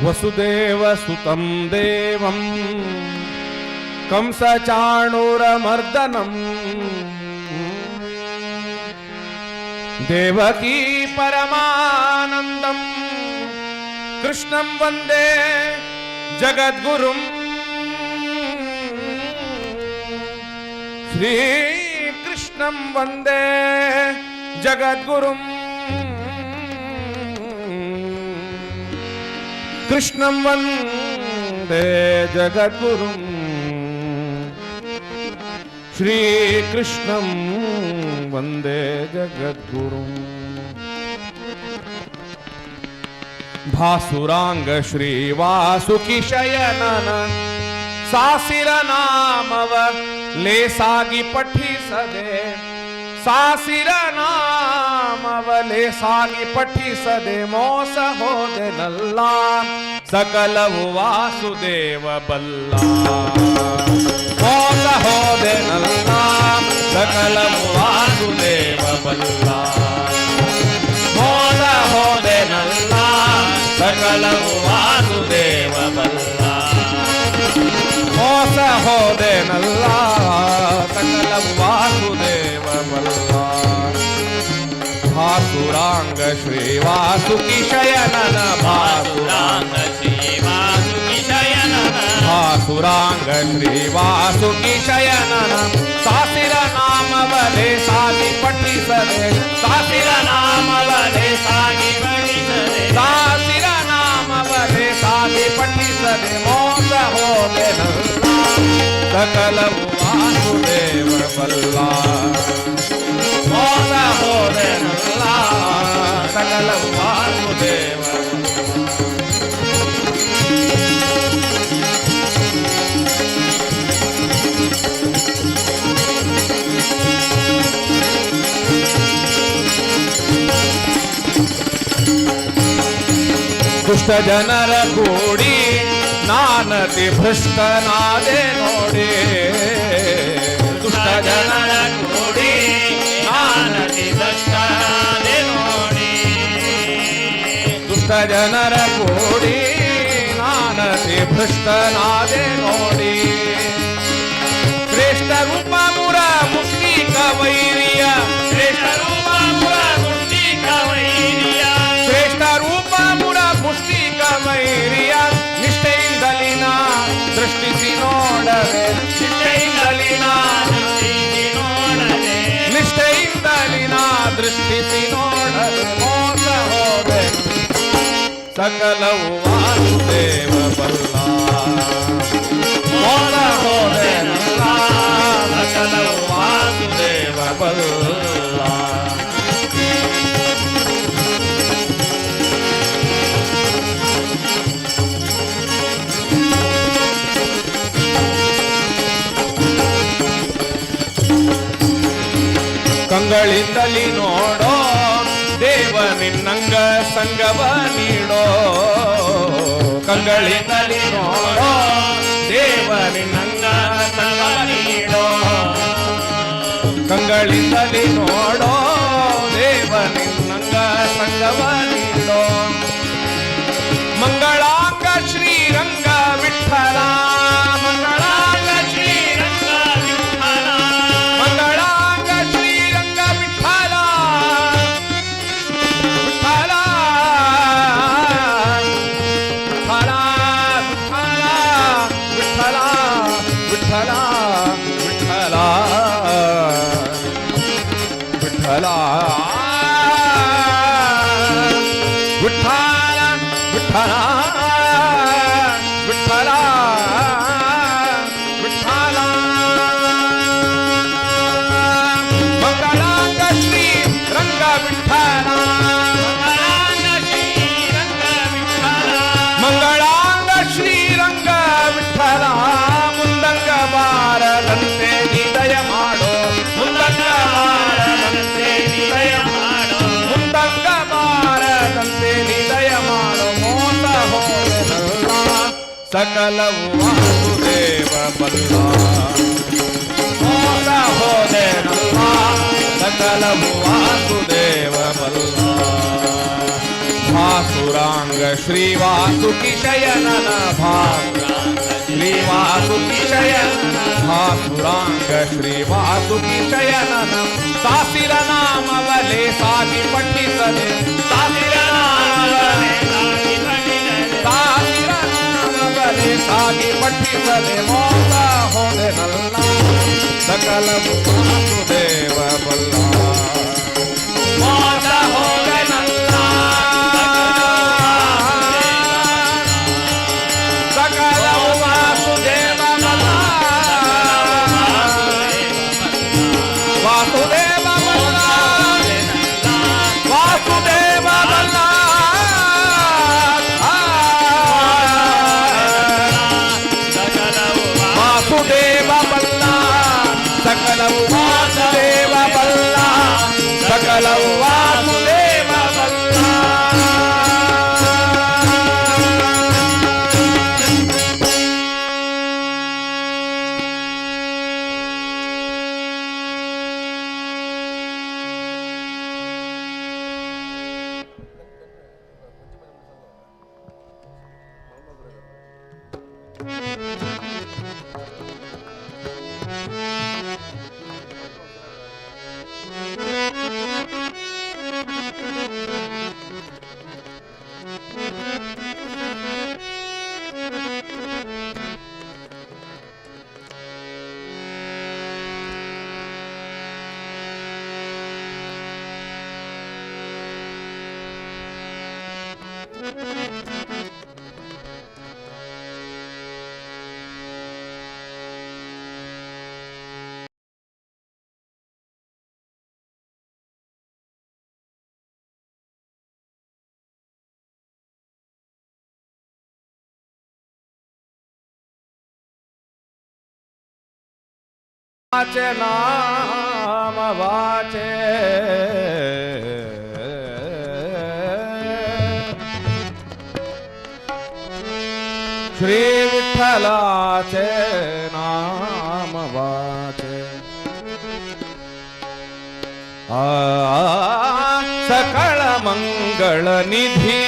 ವಸುದೇವಸುತಂ ದೇವಂ ಕಂಸಚಾಣೂರಮರ್ದನಂ ದೇವಕೀ ಪರಮಾನಂದಂ ಕೃಷ್ಣಂ ವಂದೇ ಜಗದ್ಗುರುಂ ಶ್ರೀಕೃಷ್ಣಂ ವಂದೇ ಜಗದ್ಗುರುಂ ಕೃಷ್ಣಂ ವಂದೇ ಜಗದ್ಗುರುಂ ಶ್ರೀಕೃಷ್ಣಂ ವಂದೇ ಜಗದ್ಗುರುಂ ಭಾಸುರಾಂಗ ಶ್ರೀವಾಸುಕಿ ಶಯನನ ಸಾಸಿರ ನಾಮವ ಲೇಸಾಗಿ ಪಠಿಸದೆ ಸಾಸಿರ ನಾಮವ ಲೇಸಾಗಿ ಪಠಿಸದೆ ಮೋಸ ಹೋದೆನಲ್ಲ ಸಕಲವು ವಾಸುದೇವ ಬಲ್ಲ ಮೋಸ ಹೋದೆನಲ್ಲ ಸಕಲವು ವಾಸುದೇವ ಬಲ್ಲ ಮೋಸ ಹೋದೆನಲ್ಲ ಸಕಲವು ವಾಸುದೇವ ಬಲ್ಲ ಮೋಸ ಹೋದೆನಲ್ಲ ಸಕಲವು ವಾಸುದೇವ ಬಲ್ಲ ಭಾಸುರಾಂಗ ಶ್ರೀವಾಸುಕಿ ಶಯನನ ಭಾಸುರಾಂಗ ಶ್ರೀವಾಸುಕಿ ಶಯನನ ಭಾಸುರಾಂಗ ಶ್ರೀವಾಸುಕಿ ಶಯನನ ಸಾಸಿರ ನಾಮವಲೆ ಸಾಗಿ ಪಠಿಸದೆ ಸಾಸಿರ ನಾಮವಲೆ ಸಾಗಿ ಪಠಿಸದೆ ಸಾಸಿರ ನಾಮವಲೆ ಸಾಗಿ ಪಠಿಸದೆ ಮೋಸ ಹೋದೆನಲ್ಲ ಸಕಲವು ವಾಸುದೇವ ಬಲ್ಲ ಮೋಸ ಹೋದೆನಲ್ಲ ಸಕಲವು ವಾಸುದೇವ ದುಷ್ಟ ಜನರ ಕೂಡಿ ನಾನತಿ ಭ್ರಷ್ಟನಾದೆ ನೋಡಿ ದುಷ್ಟ ಜನರ ಕೂಡಿ ನಾನತಿ ಭ್ರಷ್ಟನಾದೆ ನೋಡಿ ದುಷ್ಟ ಜನರ ಕೂಡಿ ನಾನತಿ ಭ್ರಷ್ಟನಾದೆ ನೋಡಿ ಶ್ರೇಷ್ಠ ರೂಪ ಮುರ ಮುಷ್ಟಿ ಕವೈರಿಯ ಶ್ರೇಷ್ಠ ರೂಪ ಮುರ ಮುಷ್ಟಿ ಕವೈರಿಯ ಶ್ರೇಷ್ಠ ರೂಪ ಮುರ ಮುಷ್ಟಿ ಕವೈರಿಯ ನಿಷ್ಠೆಯಿಂದಲಿನ ದೃಷ್ಟಿಸಿ ನೋಡದೆ ನಿಷ್ಠೆಯಿಂದಲಿನ ನಿಷ್ಠೆಯಿಂದಲಿನ ದೃಷ್ಟಿಸಿ ನೋಡದೆ ಮೋಸ ಹೋದೆ ಸಕಲವು ವಾಸುದೇವ ಬಲ್ಲ ಮೋಸ ಹೋದೆನಲ್ಲ ಸಕಲವು ವಾಸುದೇವ ಬಲ್ಲ ಕಂಗಳಿಂದಲಿ ನೋಡೋ ದೇವ ನಿನ್ನಂಗ ಸಂಗವ ನೀಡೋ ಕಂಗಳಿಂದಲಿ ನೋಡೋ ದೇವ ನಿನ್ನಂಗ ಸಂಗವ ನೀಡೋ ಕಂಗಳಿಂದಲಿ ನೋಡೋ ದೇವ ನಿನ್ನಂಗ ಸಂಗವ ನೀಡೋ ಮಂಗಳಾಂಗ ಶ್ರೀರಂಗ ವಿಠಲ ಮಂಗಳಾಂಗ ಶ್ರೀರಂಗ ವಿಠಲ ಮಂಗಳಾಂಗ ಶ್ರೀರಂಗ ವಿಠಲ ವಿಠಲ ವಿಠಲ ವಿಠಲ ವಿಠಲ ವಿಠಲ ವಿಠಲ ವಿಠಲ ವಿಠಲ ವಿಠಲ ವಿಠಲ ಮಂಗಳಾಂಗ ಶ್ರೀ ರಂಗ ವಿಠಲ ಮಂಗಳಾಂಗ ಶ್ರೀ ರಂಗ ವಿಠಲ ಮುಂದಂಗ ಬಾರದಂತೆ ನಿದಯ ಮಾಡೋ ಮುಂದಂಗ ಬಾರದಂತೆ ನಿದಯ ಮಾಡೋ ಮುಂದಂಗ ಬಾರದಂತೆ ನಿದಯ ಮಾಡೋ ಮೋಸ ಹೋದೆನಲ್ಲ ಸಕಲವು ವಾಸುದೇವ ಬಲ್ಲ ಮೋಸ ಹೋದೆನಲ್ಲ ಸಕಲವು ವಾಸುದೇವ ಬಲ್ಲ भासुरांग श्री वासुकी शयनन भासुरांग श्री वासुकी शयनन भासुरांग श्री वासुकी शयनन सासिर नाम वले सागी पठिसले सासिर नाम वले सासिर नाम वले सागी पठिसले मोता होने नल्ला सकल वासुदेव बल्ला मोता होने नल्ला सकल वासुदेव बल्ला वासुदेव बल्ला वासुदेव बल्ला वासुदेव बल्ला सकल वासुदेव बल्ला सकल वासुदेव बल्ला वाचे नाम वाचे श्री विठ्ठलाचे नाम वाचे सकळ मंगळ निधी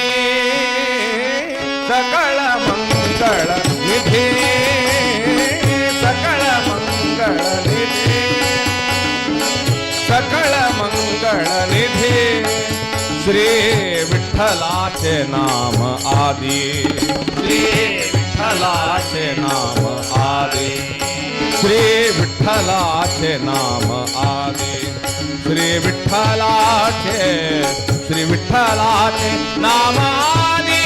सकळ मंगळ निधी सकळ मंगळ निधी सकळ मंगळ निधी श्री विठ्ठलाचे नाम आदी श्री विठ्ठलाचे नाम आदी श्री विठ्ठलाचे नाम आदी श्री विठ्ठलाचे नाम आदी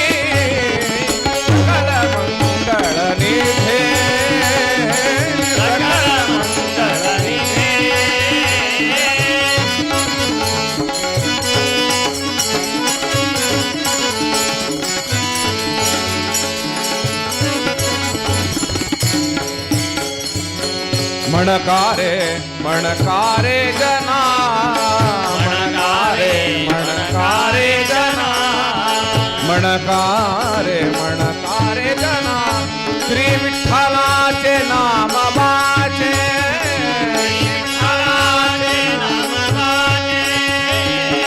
सकळ मंगळ निधी सकळ मंगळ निधी मणकारे मणकारे जना मणकारे मणकारे जना मणकारे मणकारे जना श्री विठ्ठलाचे नाम वाचे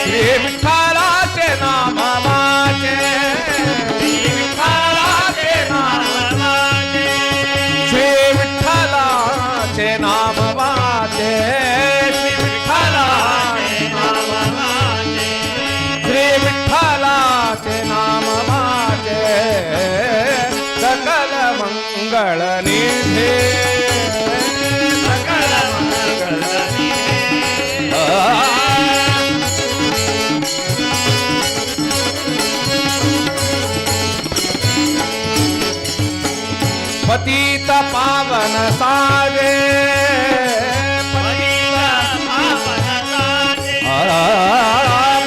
श्री विठ्ठलाचे नाम वाचे श्री विठ्ठलाचे नाम वाचे श्री विठ्ठलाचे नाम वाचे श्री विठ्ठलाचे नाम वाचे श्री विठ्ठलाचे नाम वाचे सकल मंगळ निधी सकल मंगळ पतित पावन सागे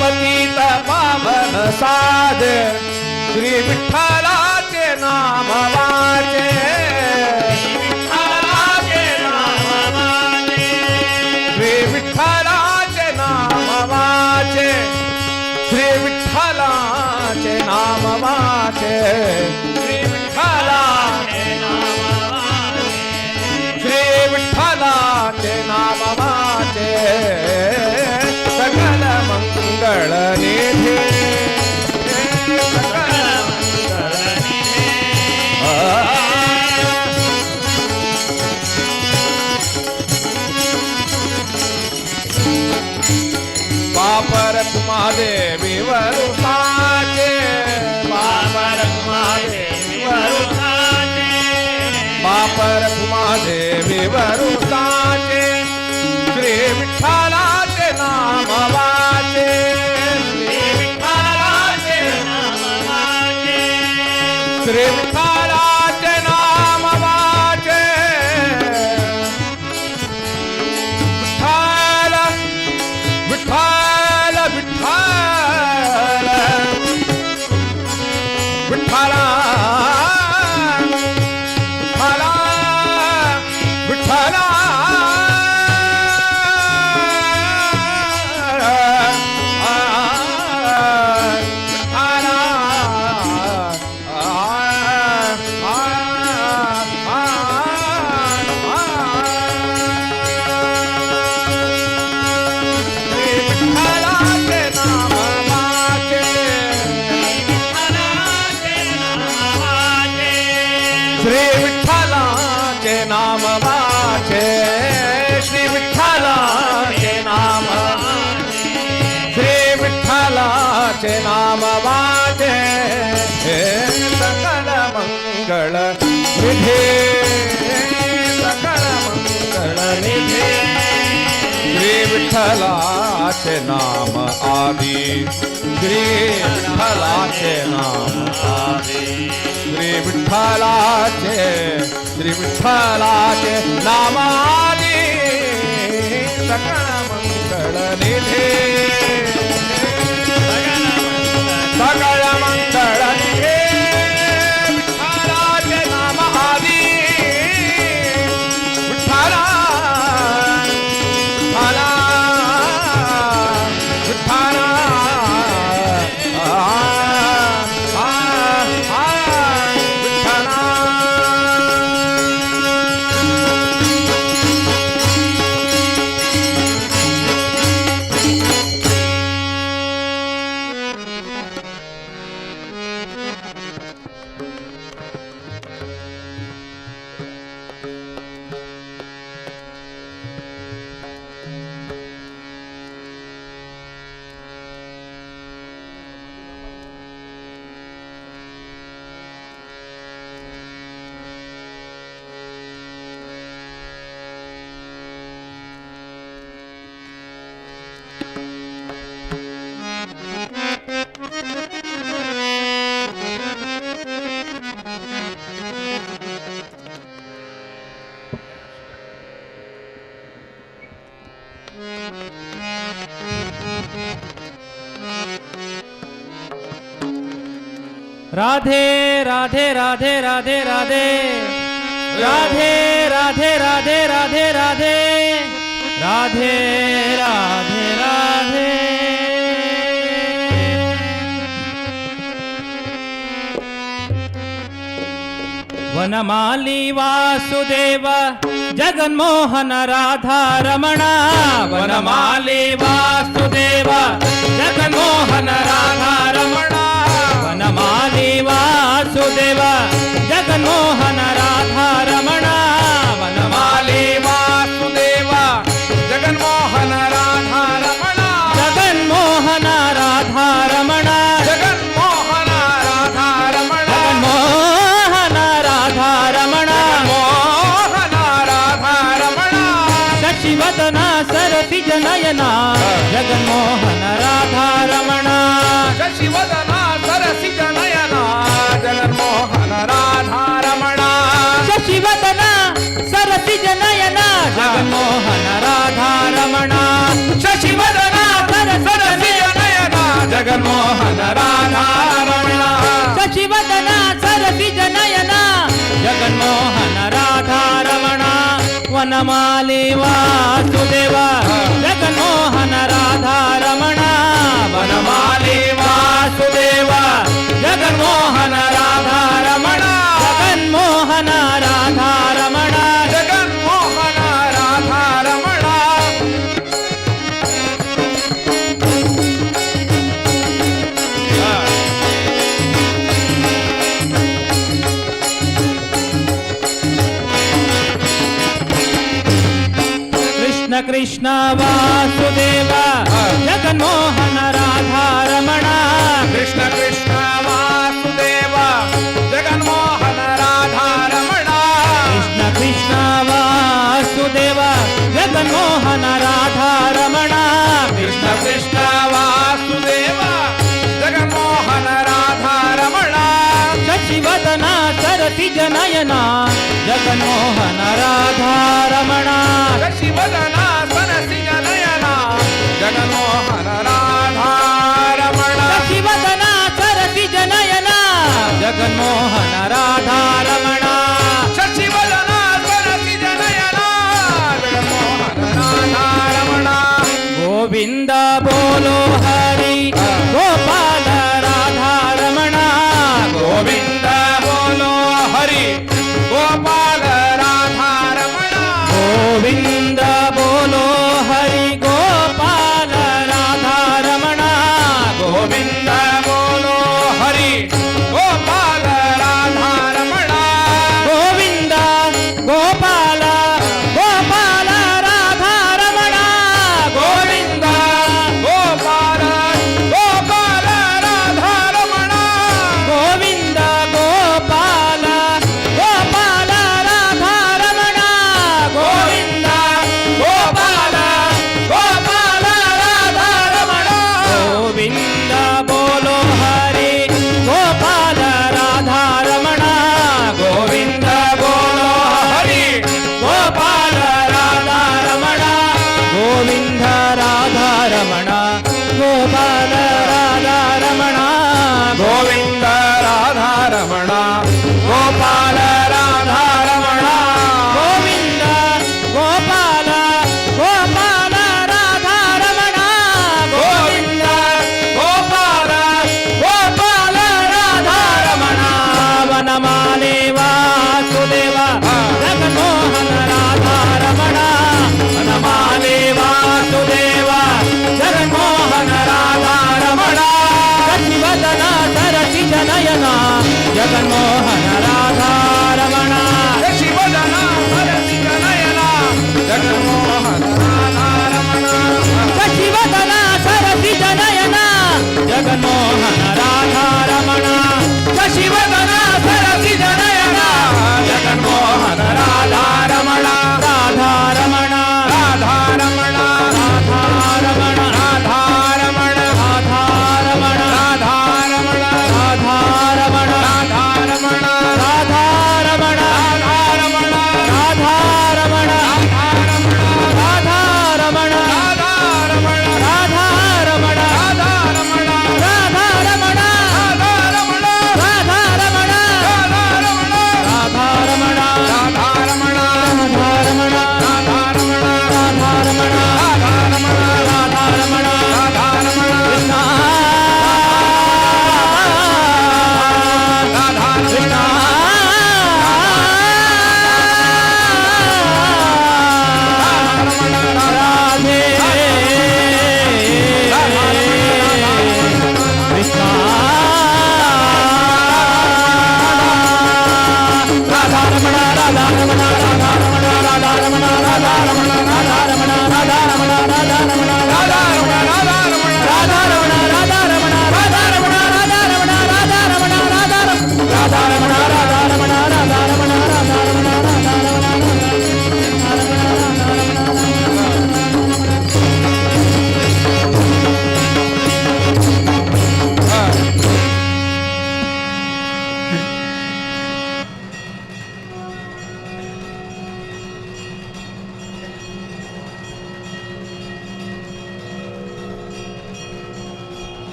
पतित पावन सागे श्री विठ्ठलाचे नाम वाचे श्री विठ्ठलाचे नाम वाचे श्री विठ्ठलाचे नाम वाचे श्री विठ्ठलाचे श्री विठ्ठलाचे नाम वाचे सकल मंगळ निधी रखुमादेवी वरुसाचे बाप रखुमादेवी वरुसाचे बाप रखुमादेवी वरुसाचे श्री विठ्ठलाचे नाम वाचे श्री विठ्ठलाचे नाम वाचे श्री विठ्ठलाचे नाम वाचे विठ्ठल विठ्ठल विठ्ठल विठ्ठला विठ्ठला श्री विठ्ठलाचे नाम वाचे श्री विठ्ठलाचे नाम श्री विठ्ठलाचे नाम वाचे सकल मंगल निधे सकल मंगल निधे श्री विठ्ठलाचे नाम आदि श्री विठ्ठलाचे नाम आदि श्री विठ्ठलाचे नामादि सकळ मंगळ निधे सकळ मंगळ निधे विठ्ठलाचे नाम आदि विठ्ठला विठ्ठला राधे राधे राधे राधे राधे राधे राधे राधे राधे राधे राधे राधे राधे वनमाली वासुदेव जगन्मोहन राधा रमणा वनमाली वासुदेव जगन्मोहन राधा रमणा वनमाली वासुदेव जगन्मोहन राधा रमणा वनमाली वासुदेव जगन्मोहन राधा रमणा जगन्मोहन राधा रमणा जगन्मोहन राधा रमणा जगन्मोहन राधा रमणा मोहन राधा रमणा शशिवदना सरसिज नयना जगन्मोहन राधा रमणा शशिवदना सरसिज नयना जगन्मोहन राधा रमणा शशिवदना सरसिज नयना जगन्मोहन राधा रमणा शशिवदना सरसिज नयना जगन्मोहन राधा रमणा शशिवदना सरसिज नयना जगन्मोहन राधा रमणा वनमाली वासुदेव जगन्मोहन राधा रमणा वनमाली वासुदेव जगन्मोहन राधा रमणा जगन्मोहन राधा रमणा जगन्मोहन राधा रमणा कृष्ण ಕೃಷ್ಣ ವಾಸುದೇವ ಜಗನ್ಮೋಹನ ರಾಧಾರಮಣ ಕೃಷ್ಣ ಕೃಷ್ಣ ವಾಸುದೇವ ಜಗನ್ಮೋಹನ ರಾಧಾರಮಣ ಕೃಷ್ಣ ಕೃಷ್ಣ ವಾಸುದೇವ ಜಗನ್ಮೋಹನ ರಾಧಾರಮಣ ಕೃಷ್ಣ ಕೃಷ್ಣ ವಾಸುದೇವ ಜಗನ್ಮೋಹನ ರಾಧಾರಮಣ ಶಶಿವದನ ಸರಸಿಜ ನಯನ ಜಗನ್ಮೋಹನ ರಾಧಾರಮಣ ಶಿವದನ ಸರಸಿಜ ನಯನ ಜಗನ್ಮೋಹನ ರಾಧಾರಮಣ ಶಶಿವದನ ಸರಸಿಜ ನಯನ ಜಗನ್ಮೋಹನ ರಾಧಾರಮಣ ಶಶಿವದನ ಸರಸಿಜ ನಯನ ಜಗನ್ಮೋಹನ ರಾಧಾರಮಣ ಗೋವಿಂದ ಬೋಲೋ ಹರಿ ಗೋಪಾಲ ರಾಧಾರಮಣ ಗೋವಿಂದ ಬೋಲೋ ಹರಿ ಗೋಪಾಲ ರಾಧಾರಮಣ ಗೋವಿಂದ ಬೋಲೋ ಹರಿ ಗೋಪಾಲ ರಾಧಾರಮಣ ಗೋವಿಂದ ಬೋಲೋ ಹರಿ ಗೋಪಾಲ ರಾಧಾರಮಣ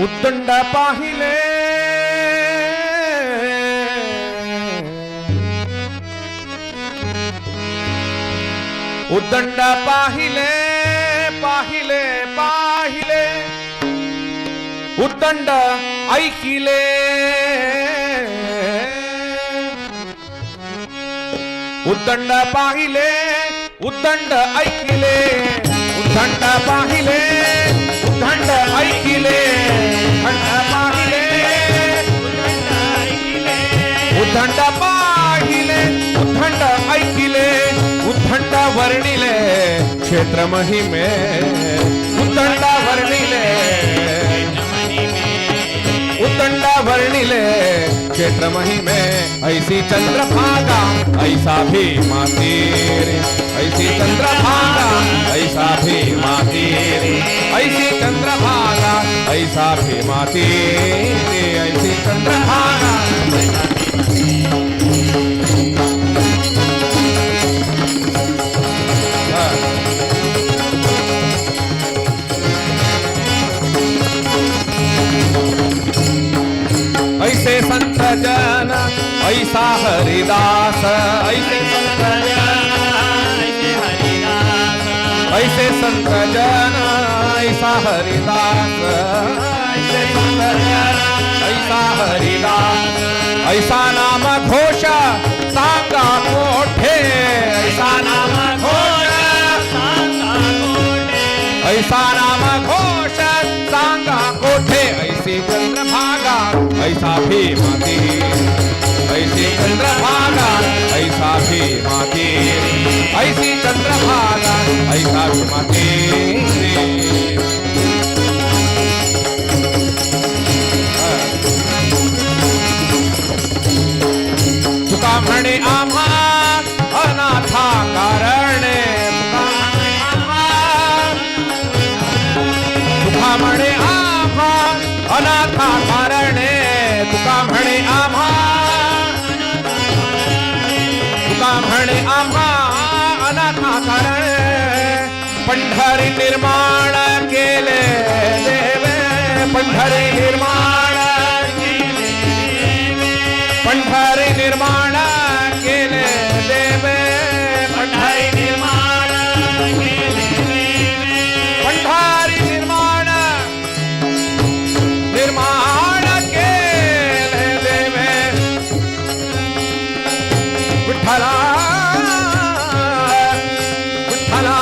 उद्दंड पाहिले उद्दंड पाहिले पाहिले पाहिले उद्दंड ऐकिले उद्दंड पाहिले उद्दंड ऐकिले उद्दंड पाहिले उद्दंड ऐकिले उद्दंड पाहिले उद्दंड ऐकिले क्षेत्र महिमे उदंडा वर्णिले क्षेत्र महिमे ऐसी चंद्रभागा ऐसा भी मातीर ऐसी चंद्रभागा ऐसा भी मातीर ऐसी चंद्रभागा ऐसा भी मातीर ऐसी चंद्रभागा ऐसे संत जन ऐसा हरिदास ऐसे संत जन ऐसे संत जन ऐसा हरिदास ऐसे संत जन ऐसा हरिदास ऐसा नाम घोष सांगा कोठे ऐसा नाम घोष ऐसा नाम घोष सांगा कोठे ऐसी चंद्रभागा ऐसा भी माती ऐसी चंद्रभागा ऐसा भी माती ऐसी चंद्रभागा ऐसा भी माती तुका म्हणे आम्हा अनाथा कारणे तुका म्हणे आम्हा अनाथा कारणे तुका म्हणे आम्हा अनाथा कारणे पंढरी निर्माण केले देवे पंढरी निर्माण केले देवे पंढरी निर्माण केले देवे विठ्ठला विठ्ठला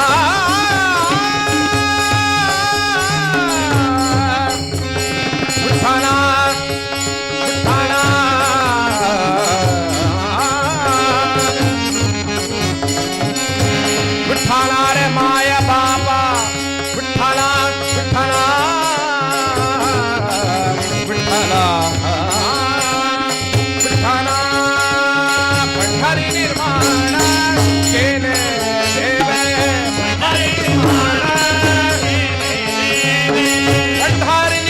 विठ्ठला विठ्ठला रे माया बाबा विठ्ठला विठ्ठला विठ्ठला विठ्ठला पंढरी निर्माण केले देवे पंढरी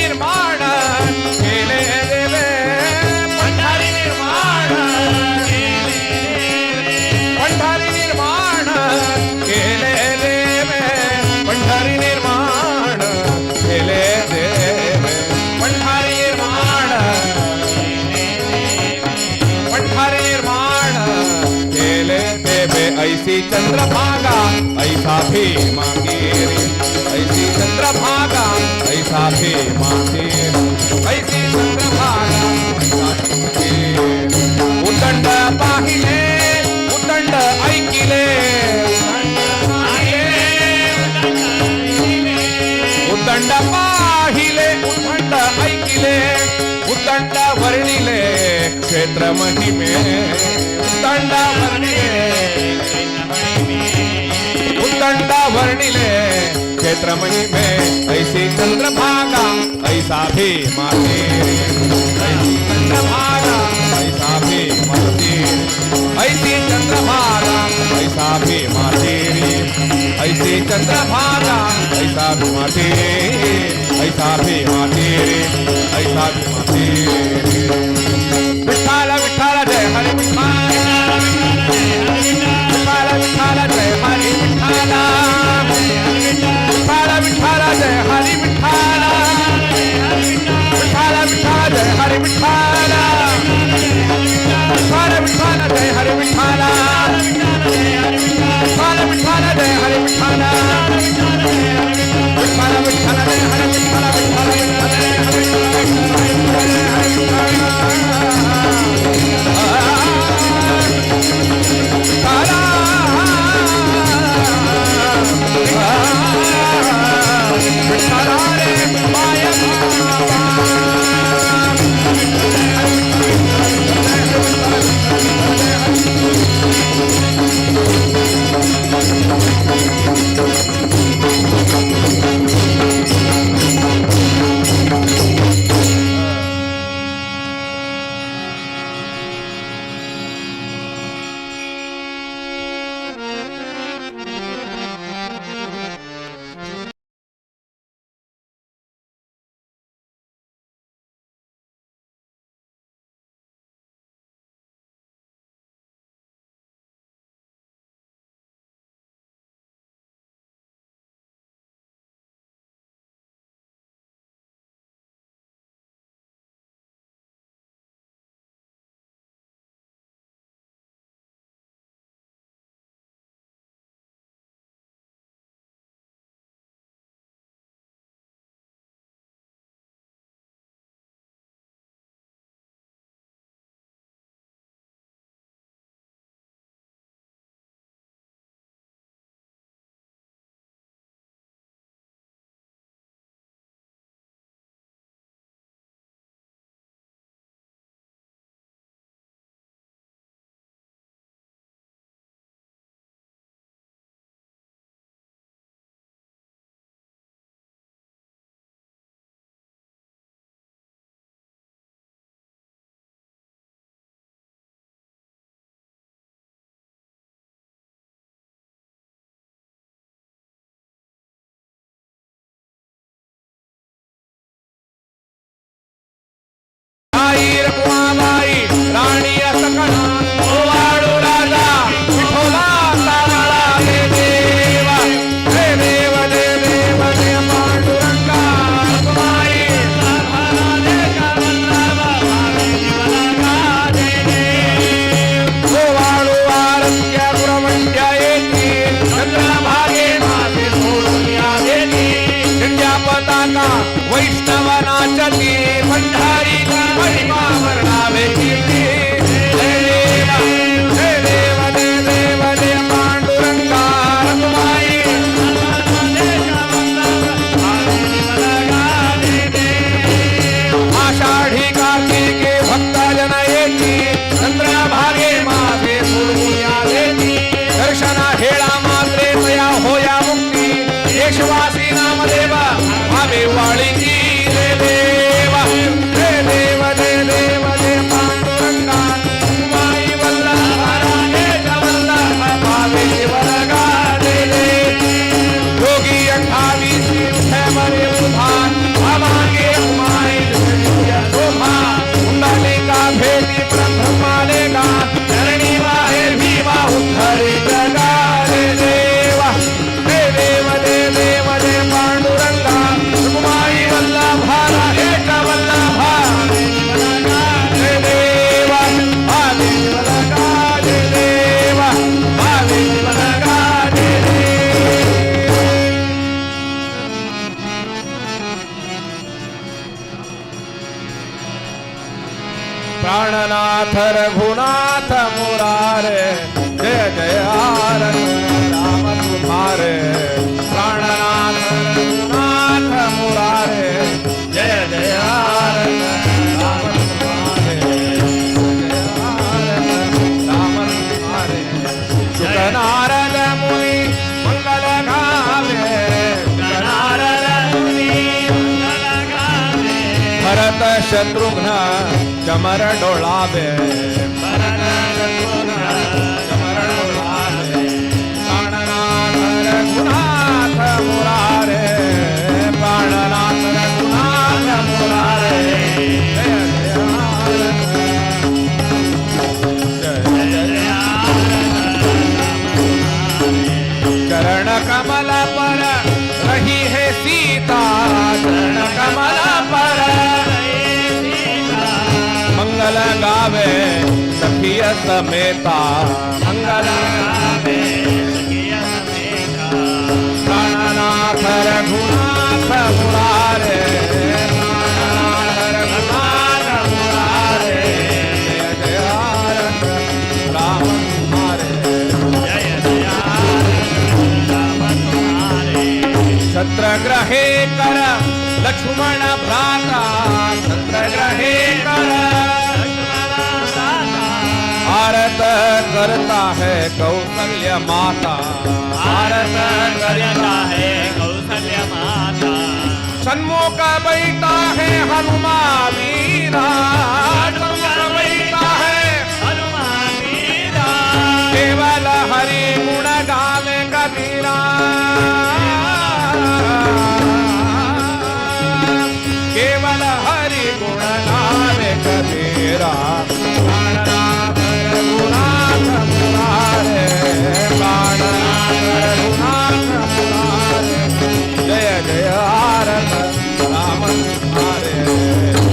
निर्माण केले देवे पंढरी निर्माण केले देवे पंढरी निर्माण केले देवे पंढरी निर्माण केले देवे ऐसी चंद्रभागा ऐसा भी मांगेरी ऐसी चंद्रभागा ऐसा भी मांगेरी ऐसी चंद्रभागा उदंड पाहिले उदंड ऐकिले उदंड पाहिले उदंड ऐकिले उदंड वर्णिले क्षेत्र महिमे उदंड वर्णिले क्षेत्र महिमे ऐसी चंद्रभागा ऐसा भी मातेरी ऐसी चंद्रभागा ऐसा भी मातेरी ऐसी चंद्रभागा ऐसा भी मातेरी ऐसी चंद्रभागा ऐसा भी मातेरी ऐसा भी मातेरी ऐसा भी मातेरी विठ्ठल विठ्ठल जय हरि विठ्ठल विठ्ठल विठ्ठल जय हरि विठ्ठल विठ्ठल विठ्ठल जय हरि विठ्ठल विठ्ठल विठ्ठल जय हरि विठ्ठल विठ्ठल विठ्ठल जय हरि विठ्ठल विठ्ठल विठ्ठल जय हरि विठ्ठल विठ्ठल विठ्ठल जय हरि विठ्ठल विठ्ठल विठ्ठल जय हरि विठ्ठल प्राणनाथ रघुनाथ मुरारे जय जय राम तुम्हारे प्राणनाथ रघुनाथ मुरारे जय जय राम तुम्हारे राम तुम्हारे सुख नारद मुनि मंगल गावे नारद मुनि मंगल गावे भरत शत्रुघ्न चमर डोलावे भरत शत्रुघ्न चमर डोलावे प्राणनाथ रघुनाथ मुरारे प्राणनाथ रघुनाथ मुरारे जय जय जय चरण कमल पर रही है सीता चरण कमल पर मंगल गावे सखिय समेता मंगल गावे सखिय समेता प्राणनाथ रघुनाथ मुरारे प्राणनाथ रघुनाथ मुरारे जय जय राम तुम्हारे जय जय राम तुम्हारे छत्रग्रहे कर लक्ष्मण भ्राता छत्रग्रहे कर भारत करता है कौशल्य माता भारत करता है कौशल्य माता सन्मुख बैठा है हनुमान वीरा सन्मुख बैठा है हनुमान वीरा केवल हरि गुण गावे कबीरा केवल हरि गुण गावे कबीरा प्राणनाथ रघुनाथ मुरारे प्राणनाथ रघुनाथ मुरारे जय जय आरत राम तुम्हारे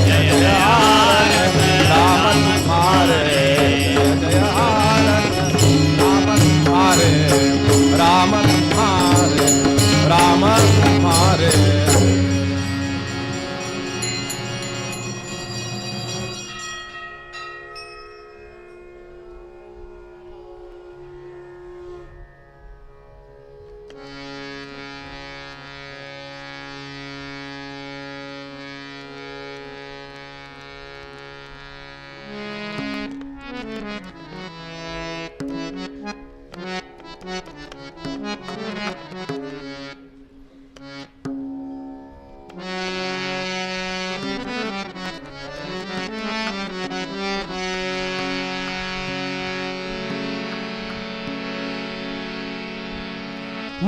जय जय आरत राम तुम्हारे जय जय आरत राम तुम्हारे राम तुम्हारे राम तुम्हारे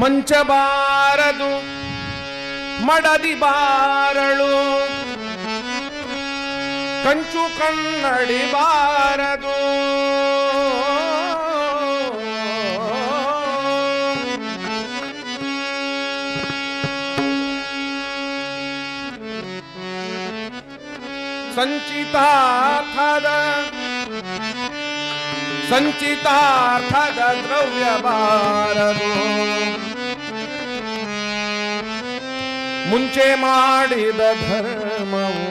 ಮಂಚ ಬಾರದು ಮಡದಿ ಬಾರಳು ಕಂಚು ಕನ್ನಡಿ ಬಾರದು ಸಂಚಿತಾರ್ಥದ ದ್ರವ್ಯ ಬಾರದು ಮುಂಚೆ ಮಾಡಿದ ಧರ್ಮವು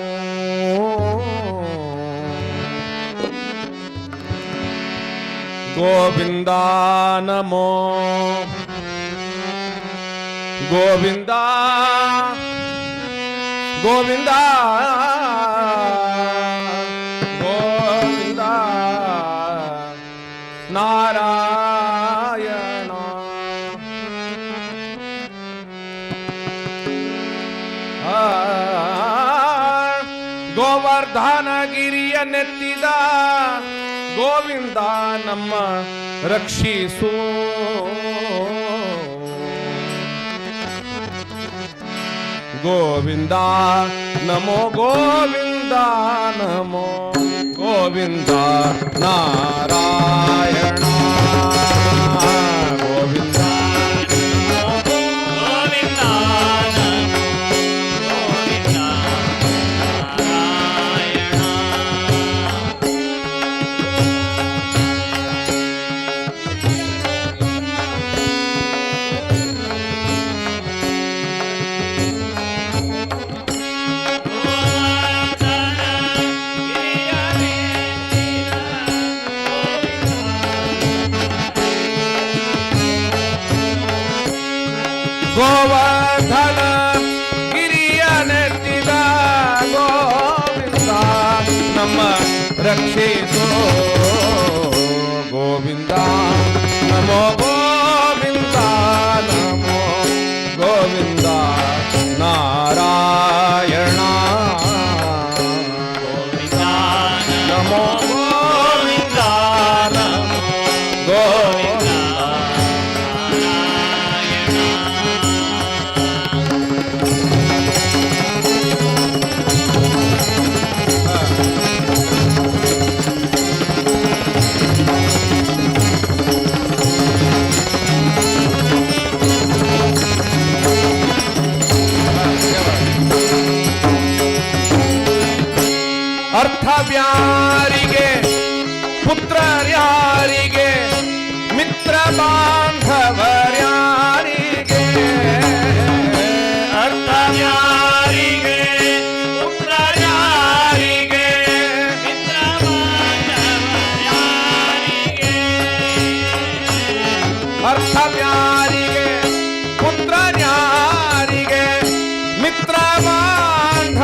ಗೋವಿಂದ ನಮೋ ಗೋವಿಂದ ಗೋವಿಂದ ಗೋವಿಂದ ನಾರಾಯಣ ಗೋವರ್ಧನಗಿರಿಯ ನೆತ್ತಿದ ಗೋವಿಂದ ನಮ್ಮ ರಕ್ಷಿಸು ಗೋವಿಂದ ನಮೋ ಗೋವಿಂದ ನಮೋ ಗೋವಿಂದ ನಾರಾಯಣ ಗೋವಿಂದ ಗೋವಿಂದ ಗೋವಿಂದ ನಾರಾಯಣ ಗಿರಿಯ ಗೋವರ್ಧನ ಗಿರಿಯ ನೆತ್ತಿದ ಗೋವಿಂದ ನಮ್ಮ ರಕ್ಷಿಸೋ ಗೋವಿಂದ ನಮೋ ಗೋವಿಂದ ನಮೋ ಗೋವಿಂದ ನಾರಾಯಣ ಗೋವಿಂದ ನಮೋ ಗೋವಿಂದ ನಮೋ ಗೋವಿಂದ ಅರ್ಥವ್ಯಾರಿಗೆ ಪುತ್ರರ್ಯಾರಿಗೆ ಮಿತ್ರ ಬಾಂಧವರ್ಯಾರಿಗೆ ಅರ್ಥವ್ಯಾರಿಗೆ ಪುತ್ರರ್ಯಾರಿಗೆ ಮಿತ್ರ ಬಾಂಧವರ್ಯಾರಿಗೆ ಅರ್ಥವ್ಯಾರಿಗೆ ಪುತ್ರರ್ಯಾರಿಗೆ ಮಿತ್ರ ಬಾಂಧವರ್ಯಾರಿಗೆ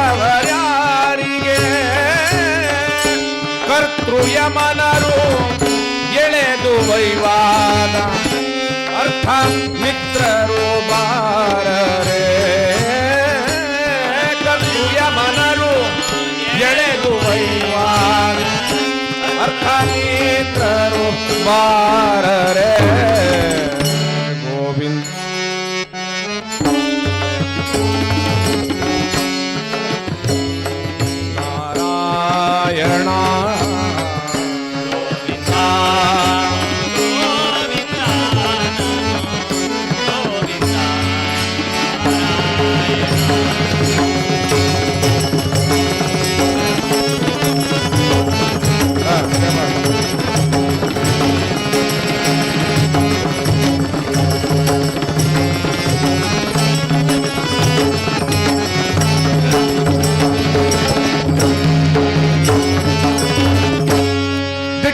ಕರ್ತೃಯಮನರು ಎಳೆದು ವೈವಾದ ಅರ್ಥ ಮಿತ್ರರು ಬಾರರೆ ಕರ್ತೃಯಮನರು ಎಳೆದು ವೈವಾದ ಅರ್ಥ ಮಿತ್ರರು ಬಾರರೆ ಗೋವಿಂದ ನಾರಾಯಣ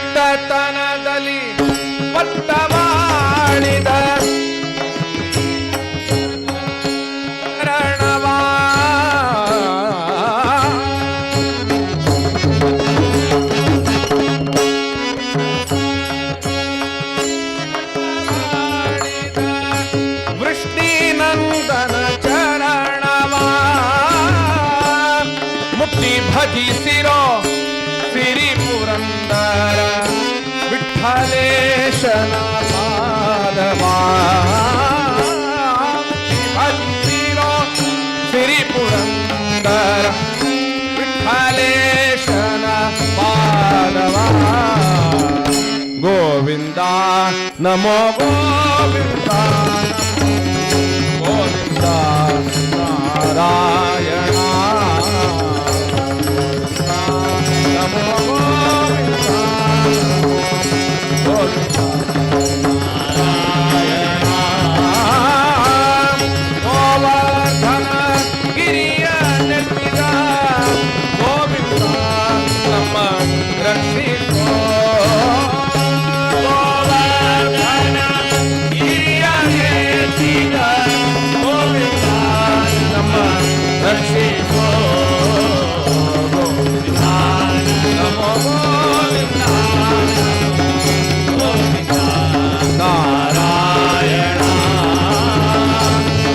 ದಿಟ್ಟತನದಲ್ಲಿ ಪಟ್ಟವಾಣಿದ ರಣವಾ ವೃಷ್ಣಿನಂದನ ಚರಣವಾ ಮುಕ್ತಿ ಭಜಿಸಿರೋ ಸಿರಿ ಪುರಂದರ ವಿಠಲೇಶನ ಪಾದವಾ ಭಜಿಸಿರೋ ಸಿರಿ ಪುರಂದರ ವಿಠಲೇಶನ ಪಾದವಾ ಗೋವಿಂದ ನಮೋ ಗೋವಿಂದ ಗೋವಿಂದ ನಾರಾಯಣ ನಮೋ ಗೋವಿಂದ ಗೋವಿಂದ ನಾರಾಯಣ ಗೋವರ್ಧನ ಗಿರಿಯ ನೆತ್ತಿದ ಗೋವಿಂದ ನಮ್ಮ ರಕ್ಷಿಸೋ ಗೋವರ್ಧನ ಗಿರಿಯ ನೆತ್ತಿದ ಗೋವಿಂದ ನಮ್ಮ ರಕ್ಷಿಸೋ ಗೋವಿಂದ ನಮೋ ಗೋವಿಂದ ಗೋವಿಂದ ನಾರಾಯಣ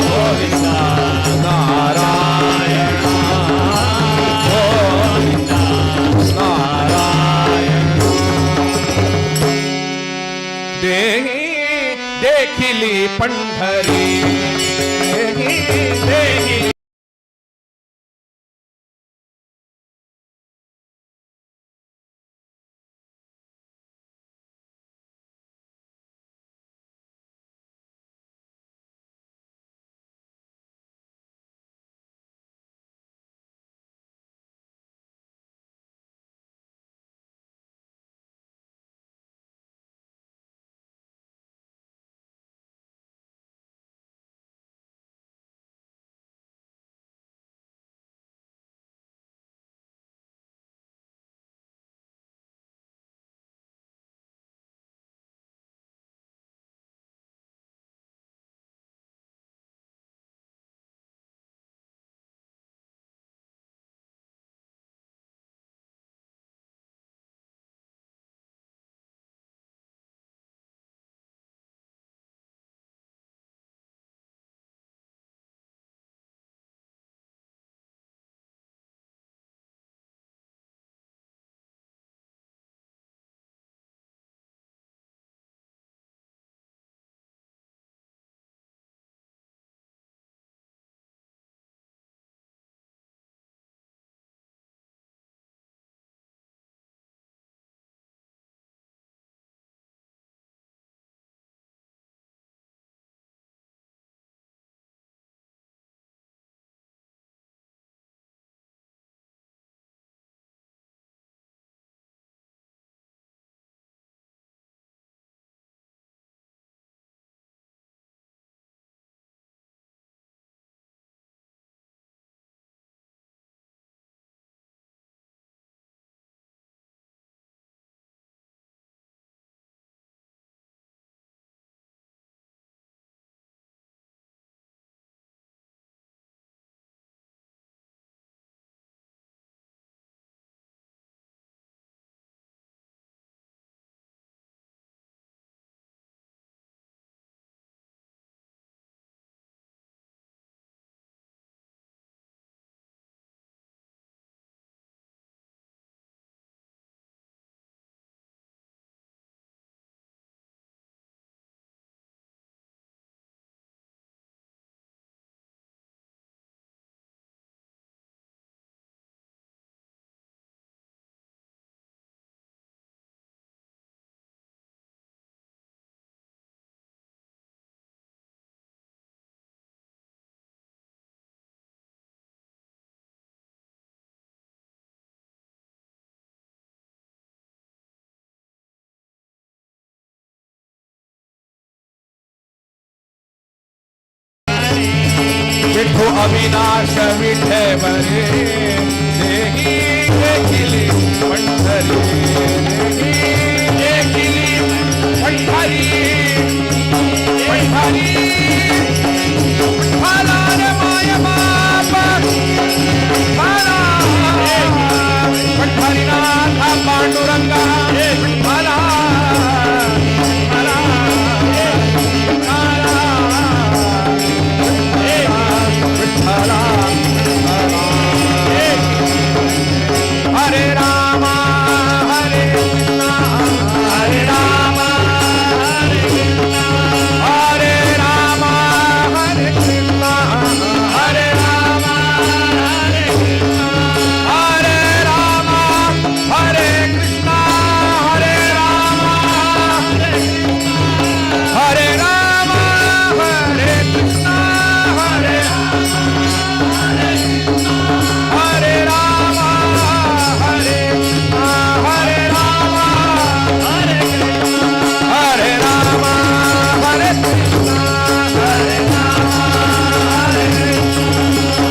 ಗೋವಿಂದ ನಾರಾಯಣ ಗೋವಿಂದ ನಾರಾಯಣ ದೇಹಿ देखिली पंढरी देही देही अविनाश विठेवरे देही देखिली पंढरी देखिली पंढरी पंढरी फलार माय बाप फला पंढरीनाथ पांडुरंगा फला हरे राम हरे कृष्ण हरे राम हरे कृष्ण हरे राम हरे कृष्ण हरे राम हरे कृष्ण हरे राम हरे कृष्ण हरे राम हरे राम हरे कृष्ण हरे हरे राम हरे हरे राम हरे हरे राम हरे कृष्ण हरे राम हरे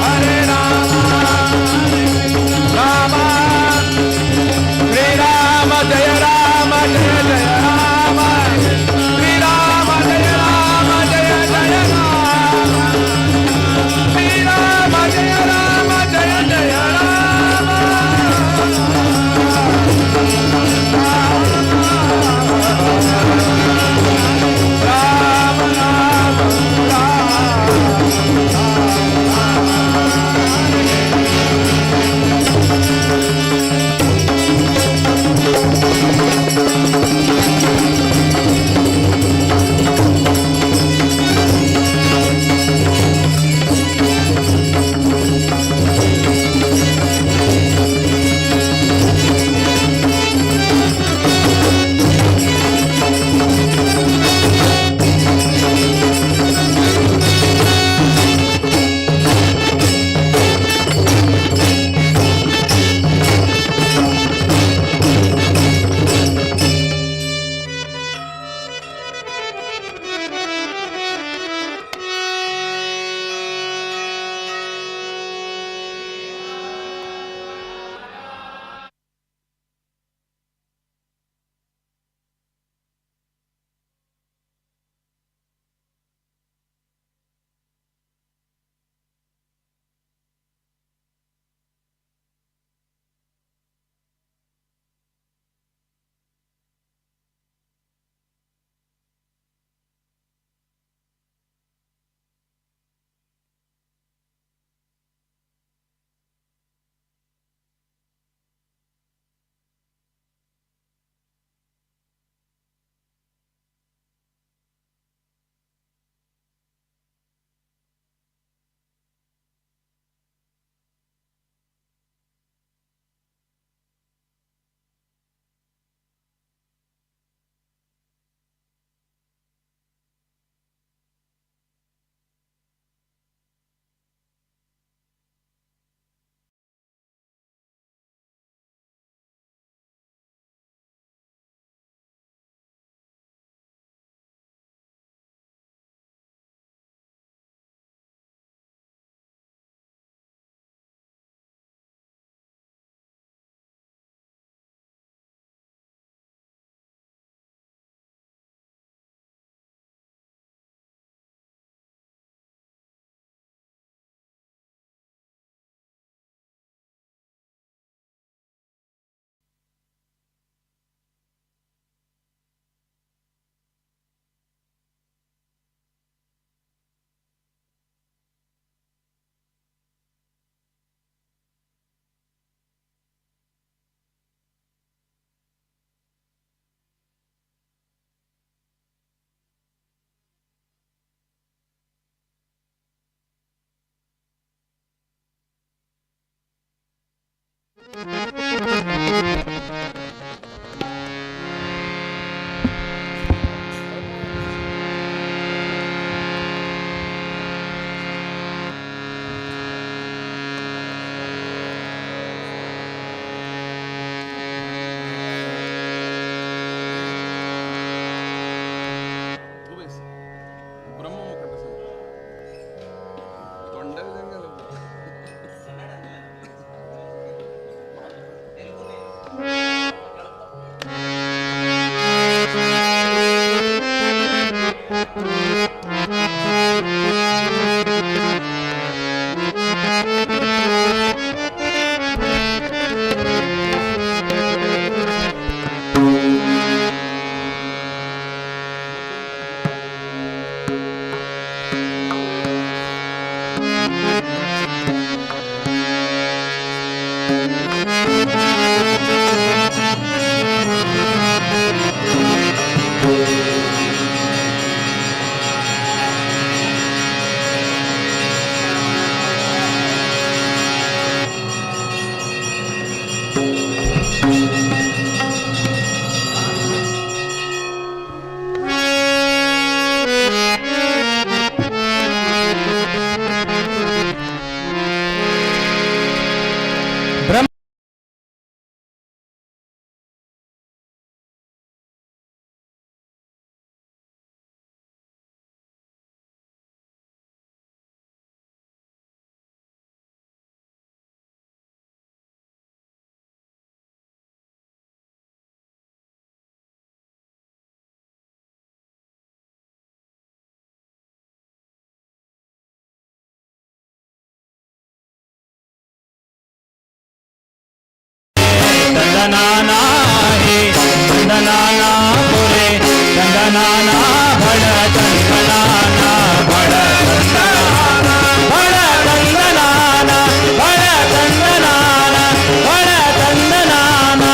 हरे राम राम श्री राम जय राम जय जय राम श्री राम जय राम जय जय राम श्री राम जय राम जय जय राम राम राम ब्रह्ममुखट संघ तोंडाला चंदनाना हे चंदनाना पुरे चंदनाना भड़ चंदनाना भड़ चंदनाना भड़ चंदनाना भड़ चंदनाना भड़ चंदनाना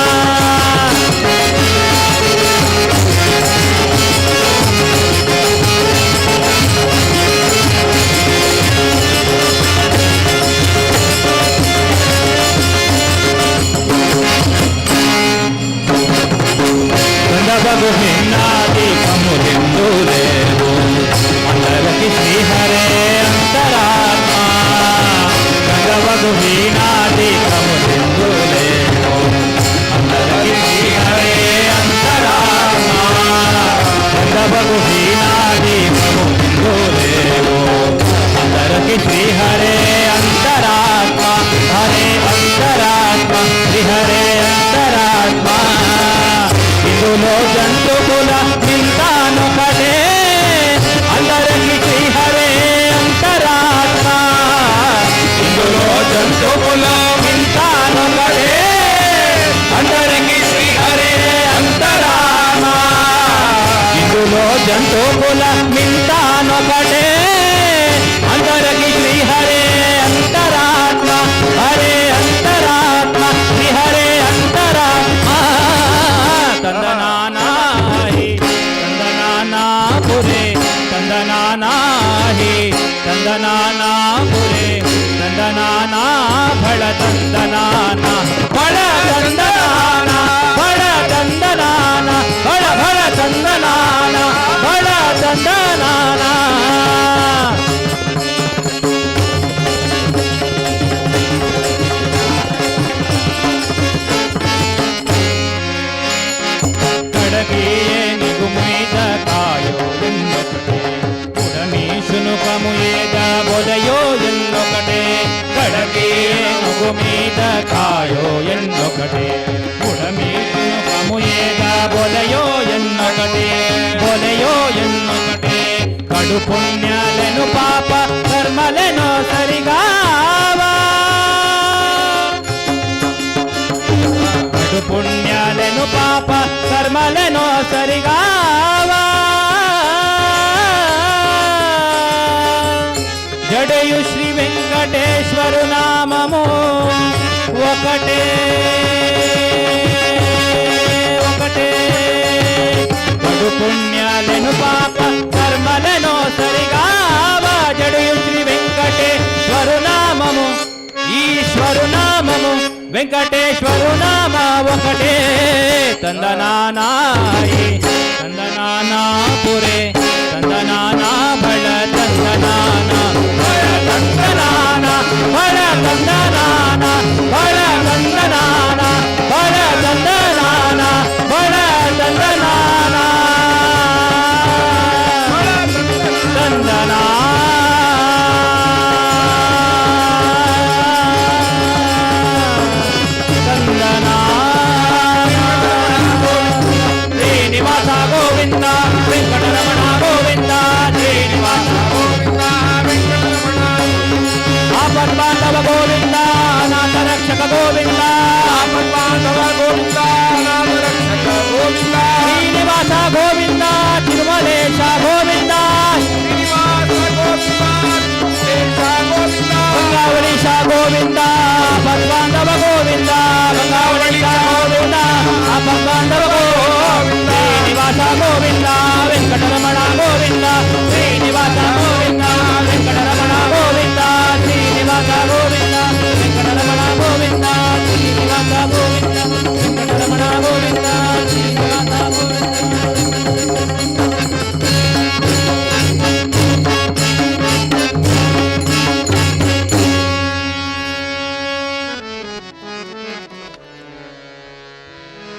గంధబగుహినాది కములిందులేవు అందరికి శ్రీహరే అంతరాత్మ గంధబగుహినాది కములిందులేవు అందరికి శ్రీహరే అంతరాత్మ గంధబగుహినాది కములిందులేవు అందరికి శ్రీహరే అంతరాత్మ హరే అంతరాత్మ శ్రీహరే అంతరాత్మ ఇందులో జంతువుల నింతానొకటే అందరికి శ్రీహరే అంతరాత్మ ఇందులో జంతువుల నింతానొకటే అందరికి శ్రీహరే అంతరాత్మ ఇందులో జంతువుల నింతానొకటే అందరికి శ్రీహరే అంతరాత్మ హరే అంతరాత్మ శ్రీహరే అంతరాత్మ चंदनाना हे चंदनाना पुरे चंदनाना हे चंदनाना पुरे चंदनाना भड़ चंदनाना भड़ चंदनाना भड़ चंदनाना भड़ भड़ चंदनाना भड़ चंदनाना కడగియే నిగుమీద కాయో ఎన్నొకటే ఉడమీషునుకము ఏద బొదయో ఎన్నొకటే కడగియే నిగుమీద కాయో ఎన్నొకటే ఉడమీషునుకము ఏద బొదయో ఎన్నొకటే బొదయో ఎన్నొకటే కడు పుణ్యాలను పాప కర్మలను సరిగావా కడు పుణ్యాలను పాప కర్మలను సరిగావా జడయు శ్రీ వెంకటేశ్వరు నామము ఒకటే ఒకటే కడు పుణ్యాలను పాప కర్మలను సరిగావా జడయు శ్రీ వెంకటేశ్వరు నామము ఈశ్వరు నామము వెంకటేశ్వరు నామ ఒకటే చందనానా హే చందనానా పురే చందనానా భళ చందనానా భళ చందనానా భళ చందనానా భళ చందనానా భళ చందనానా భళ చందనానా చందనా శ్రీనివాస గోవింద వెంకటరమణ గోవింద శ్రీనివాస గోవింద వెంకటరమణ ఆపద్బాంధవ గోవింద నాథ రక్షక గోవింద ఆపద్బాంధవ గోవింద నాథ రక్షక గోవింద శ్రీనివాస గోవింద తిరుమలేశ గోవింద శ్రీనివాస గోవింద గంగావళీశ గోవింద ఆపద్బాంధవ గోవింద గంగావళీశ గోవింద ఆపద్బాంధవ గోవింద శ్రీనివాస గోవింద వెంకటరమణ గోవింద శ్రీనివాస గోవింద వెంకటరమణ గోవింద శ్రీనివాస గోవింద వెంకటరమణ గోవింద శ్రీనివాస గోవింద వెంకటరమణ గోవింద శ్రీనివాస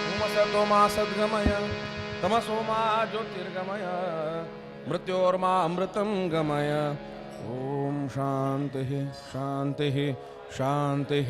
तमसोमा सद्गमय तमसोमा ज्योतिर्गमय मृत्योर्मा अमृतं गमय ओम शांति शांति शांति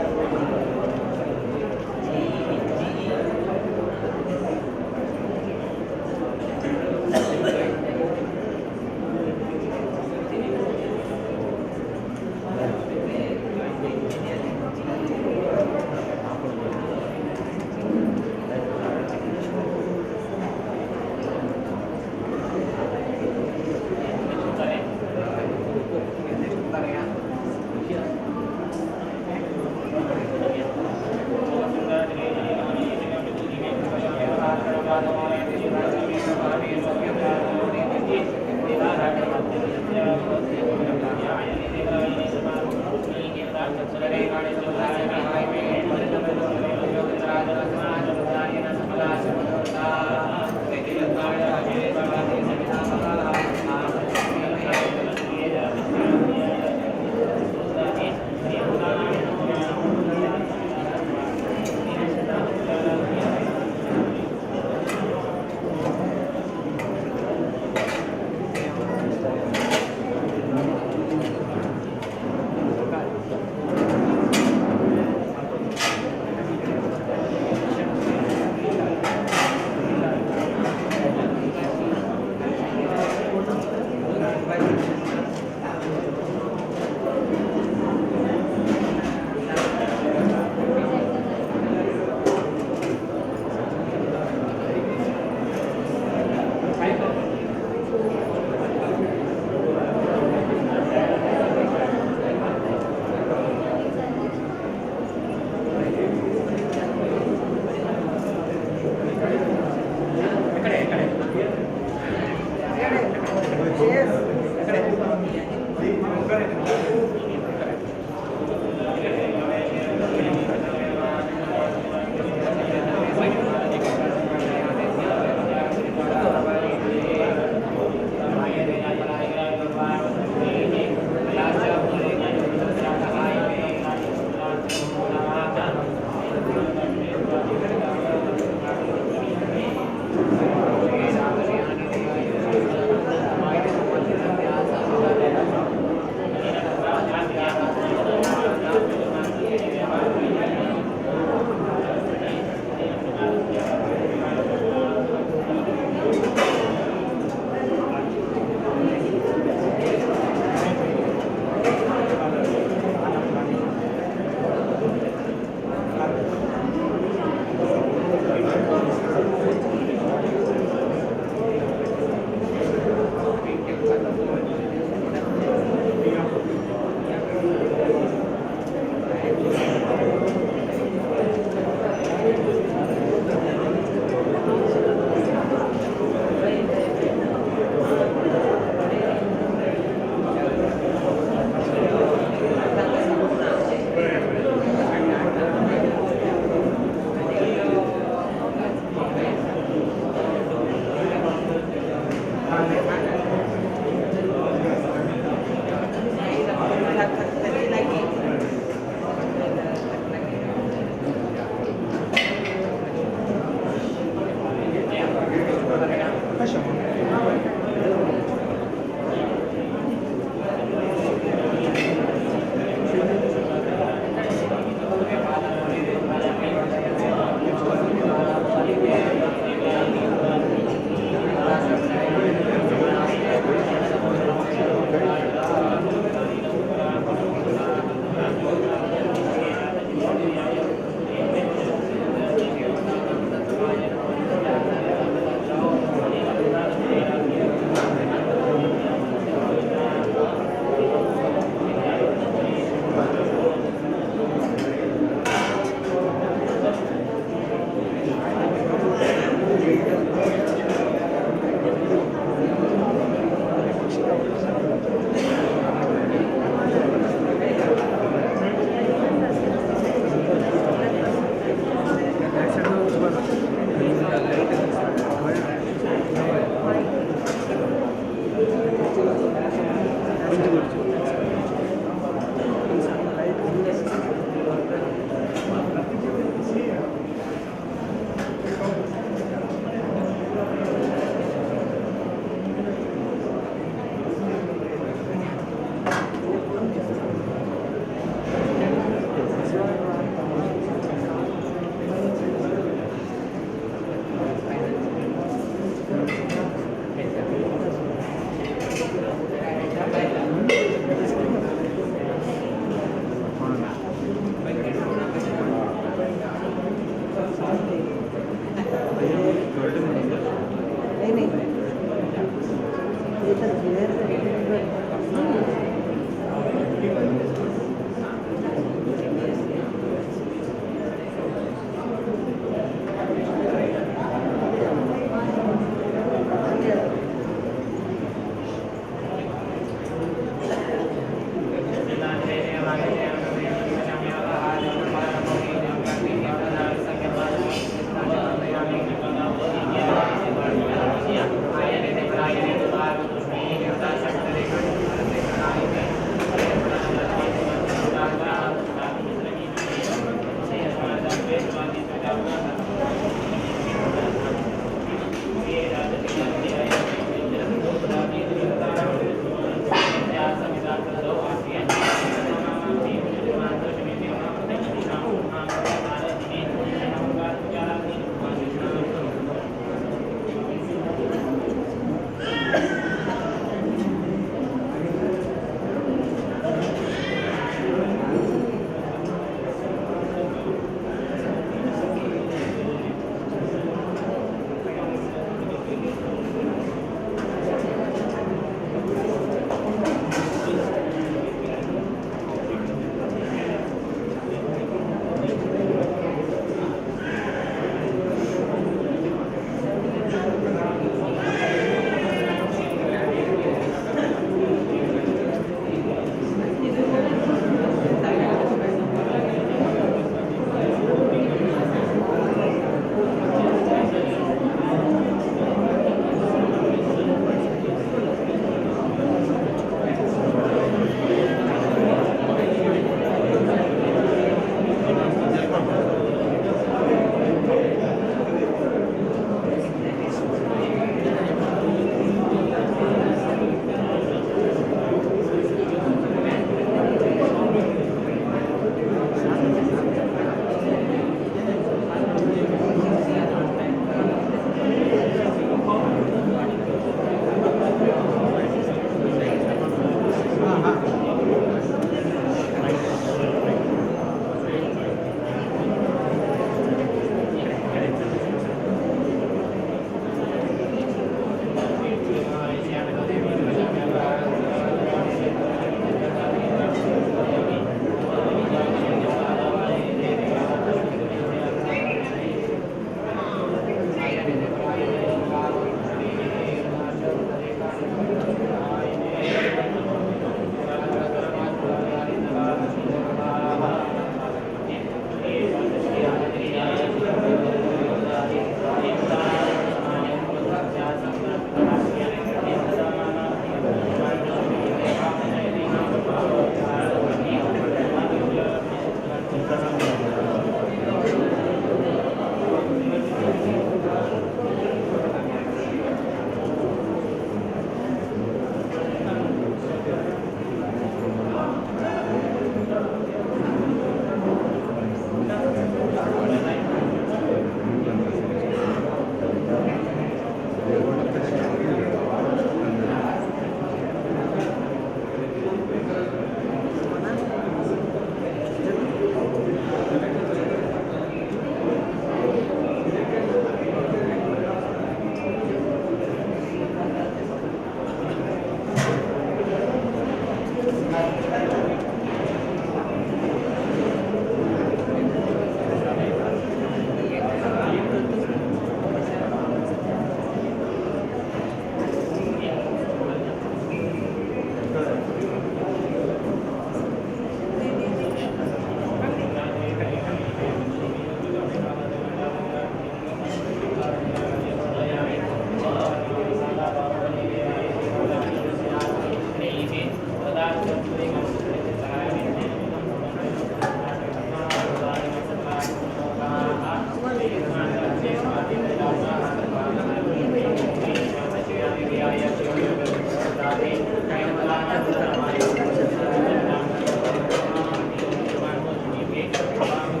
Thank you.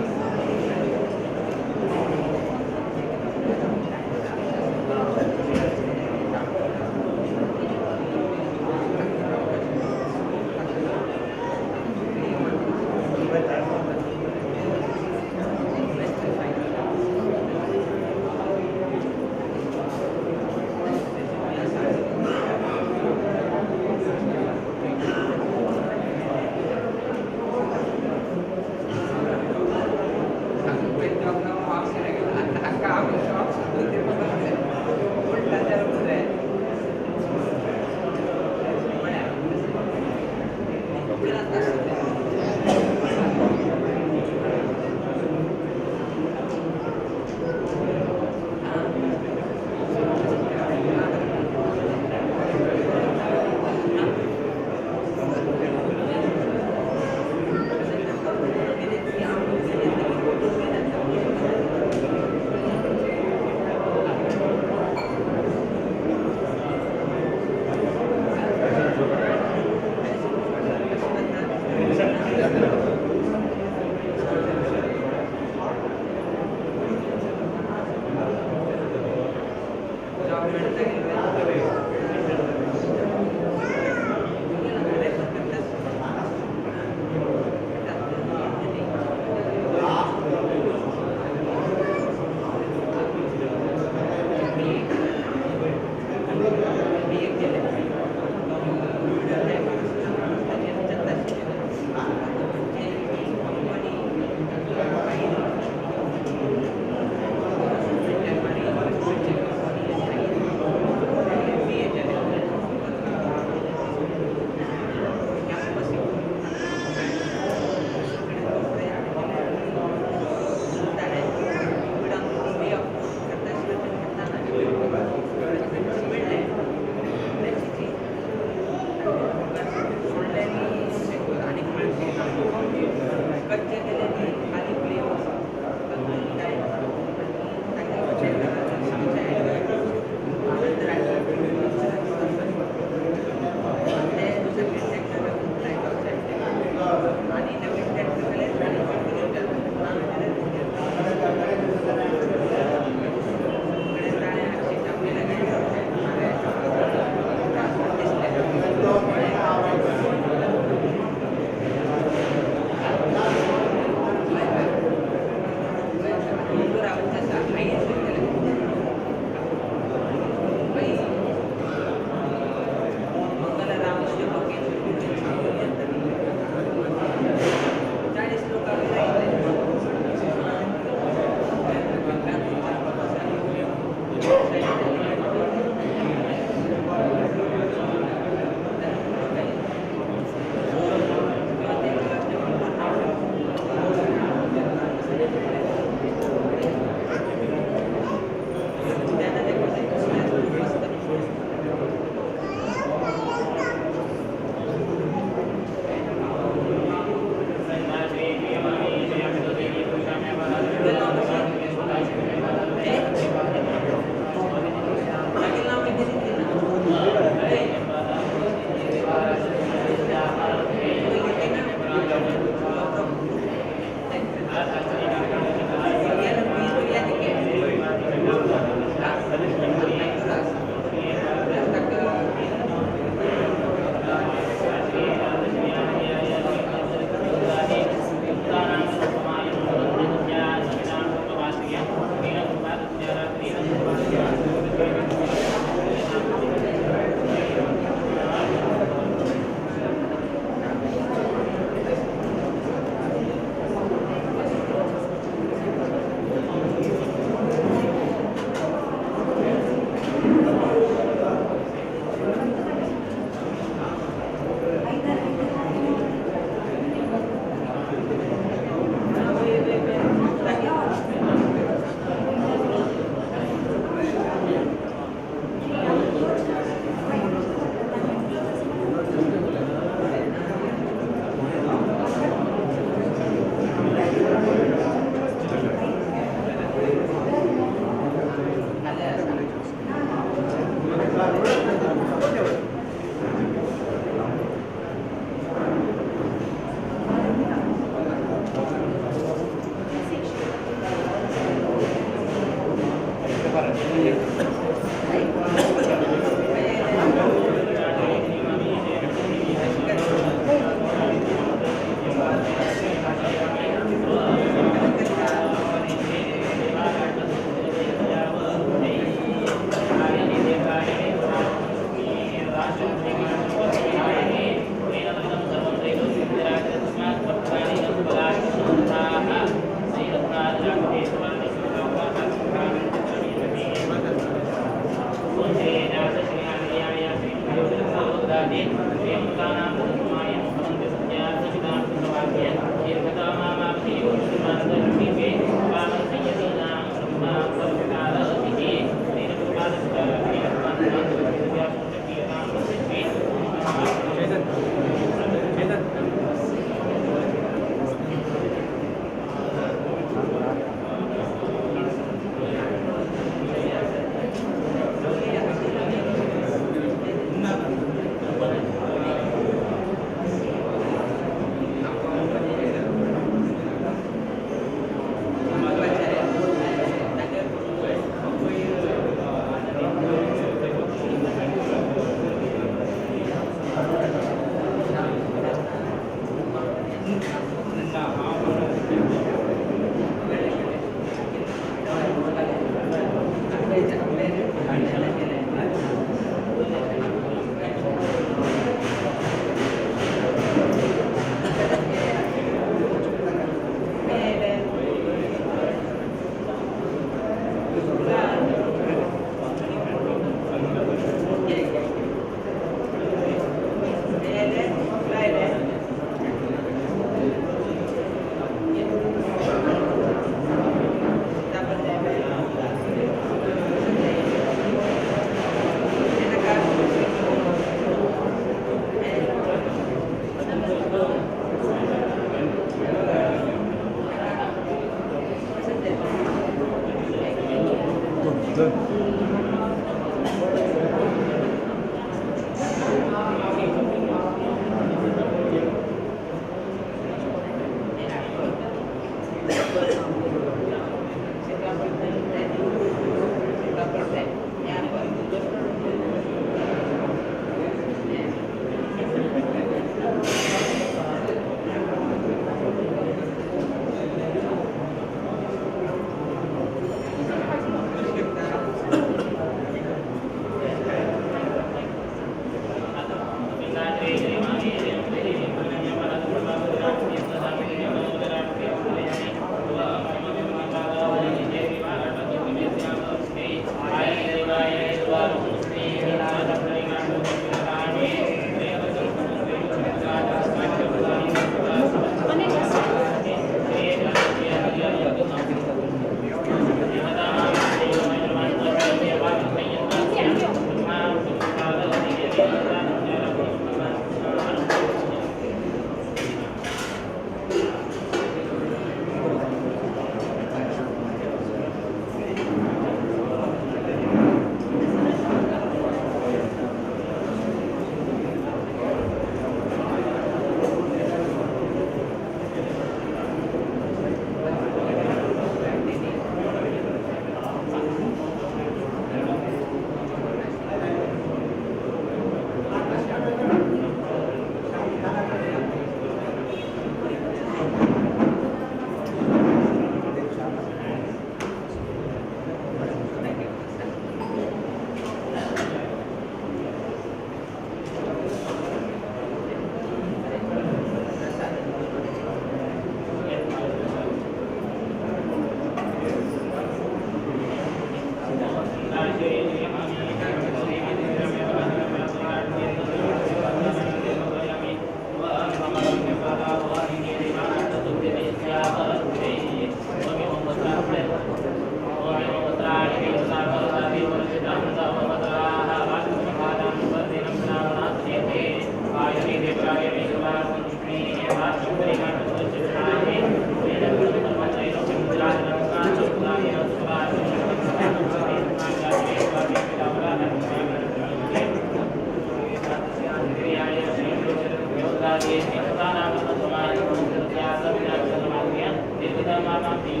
Work from home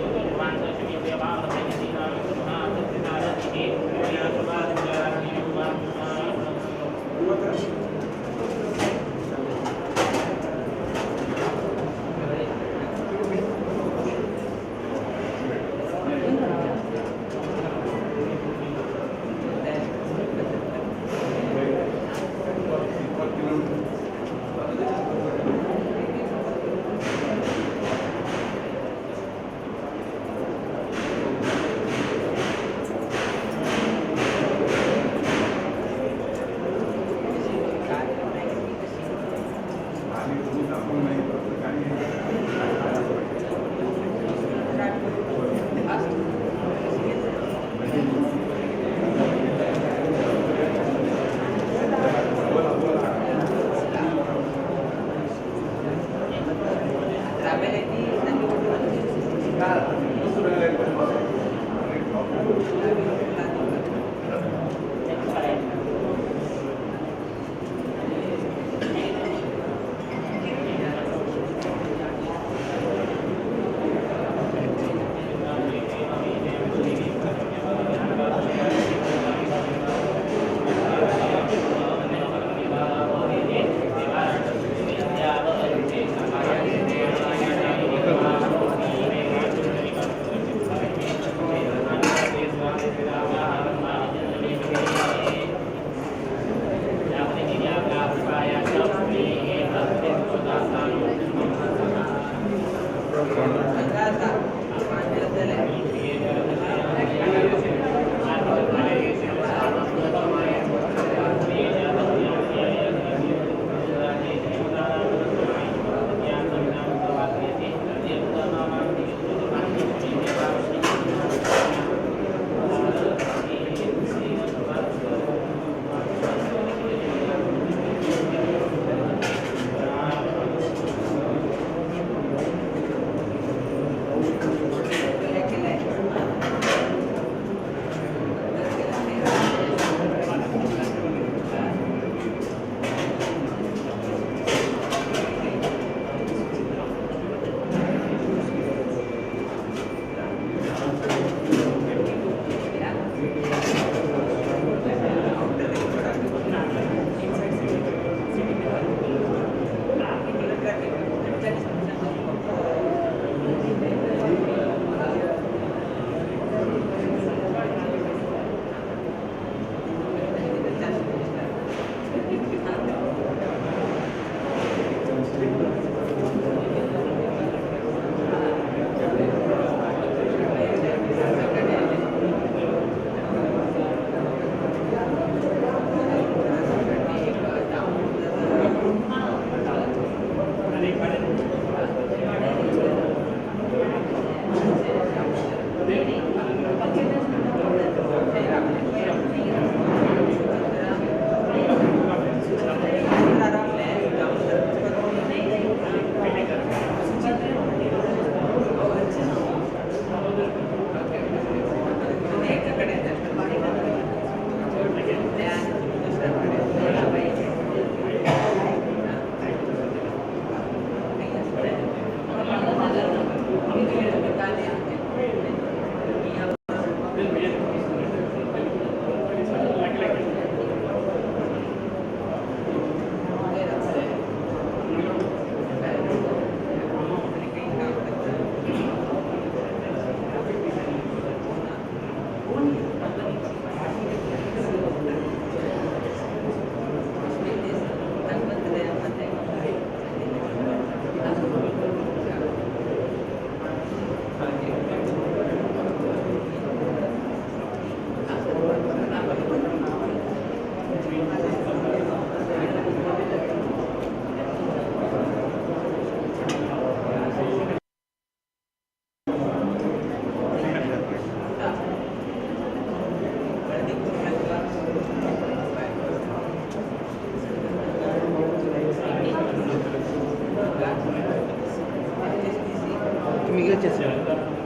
ke dia macam dah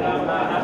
नमः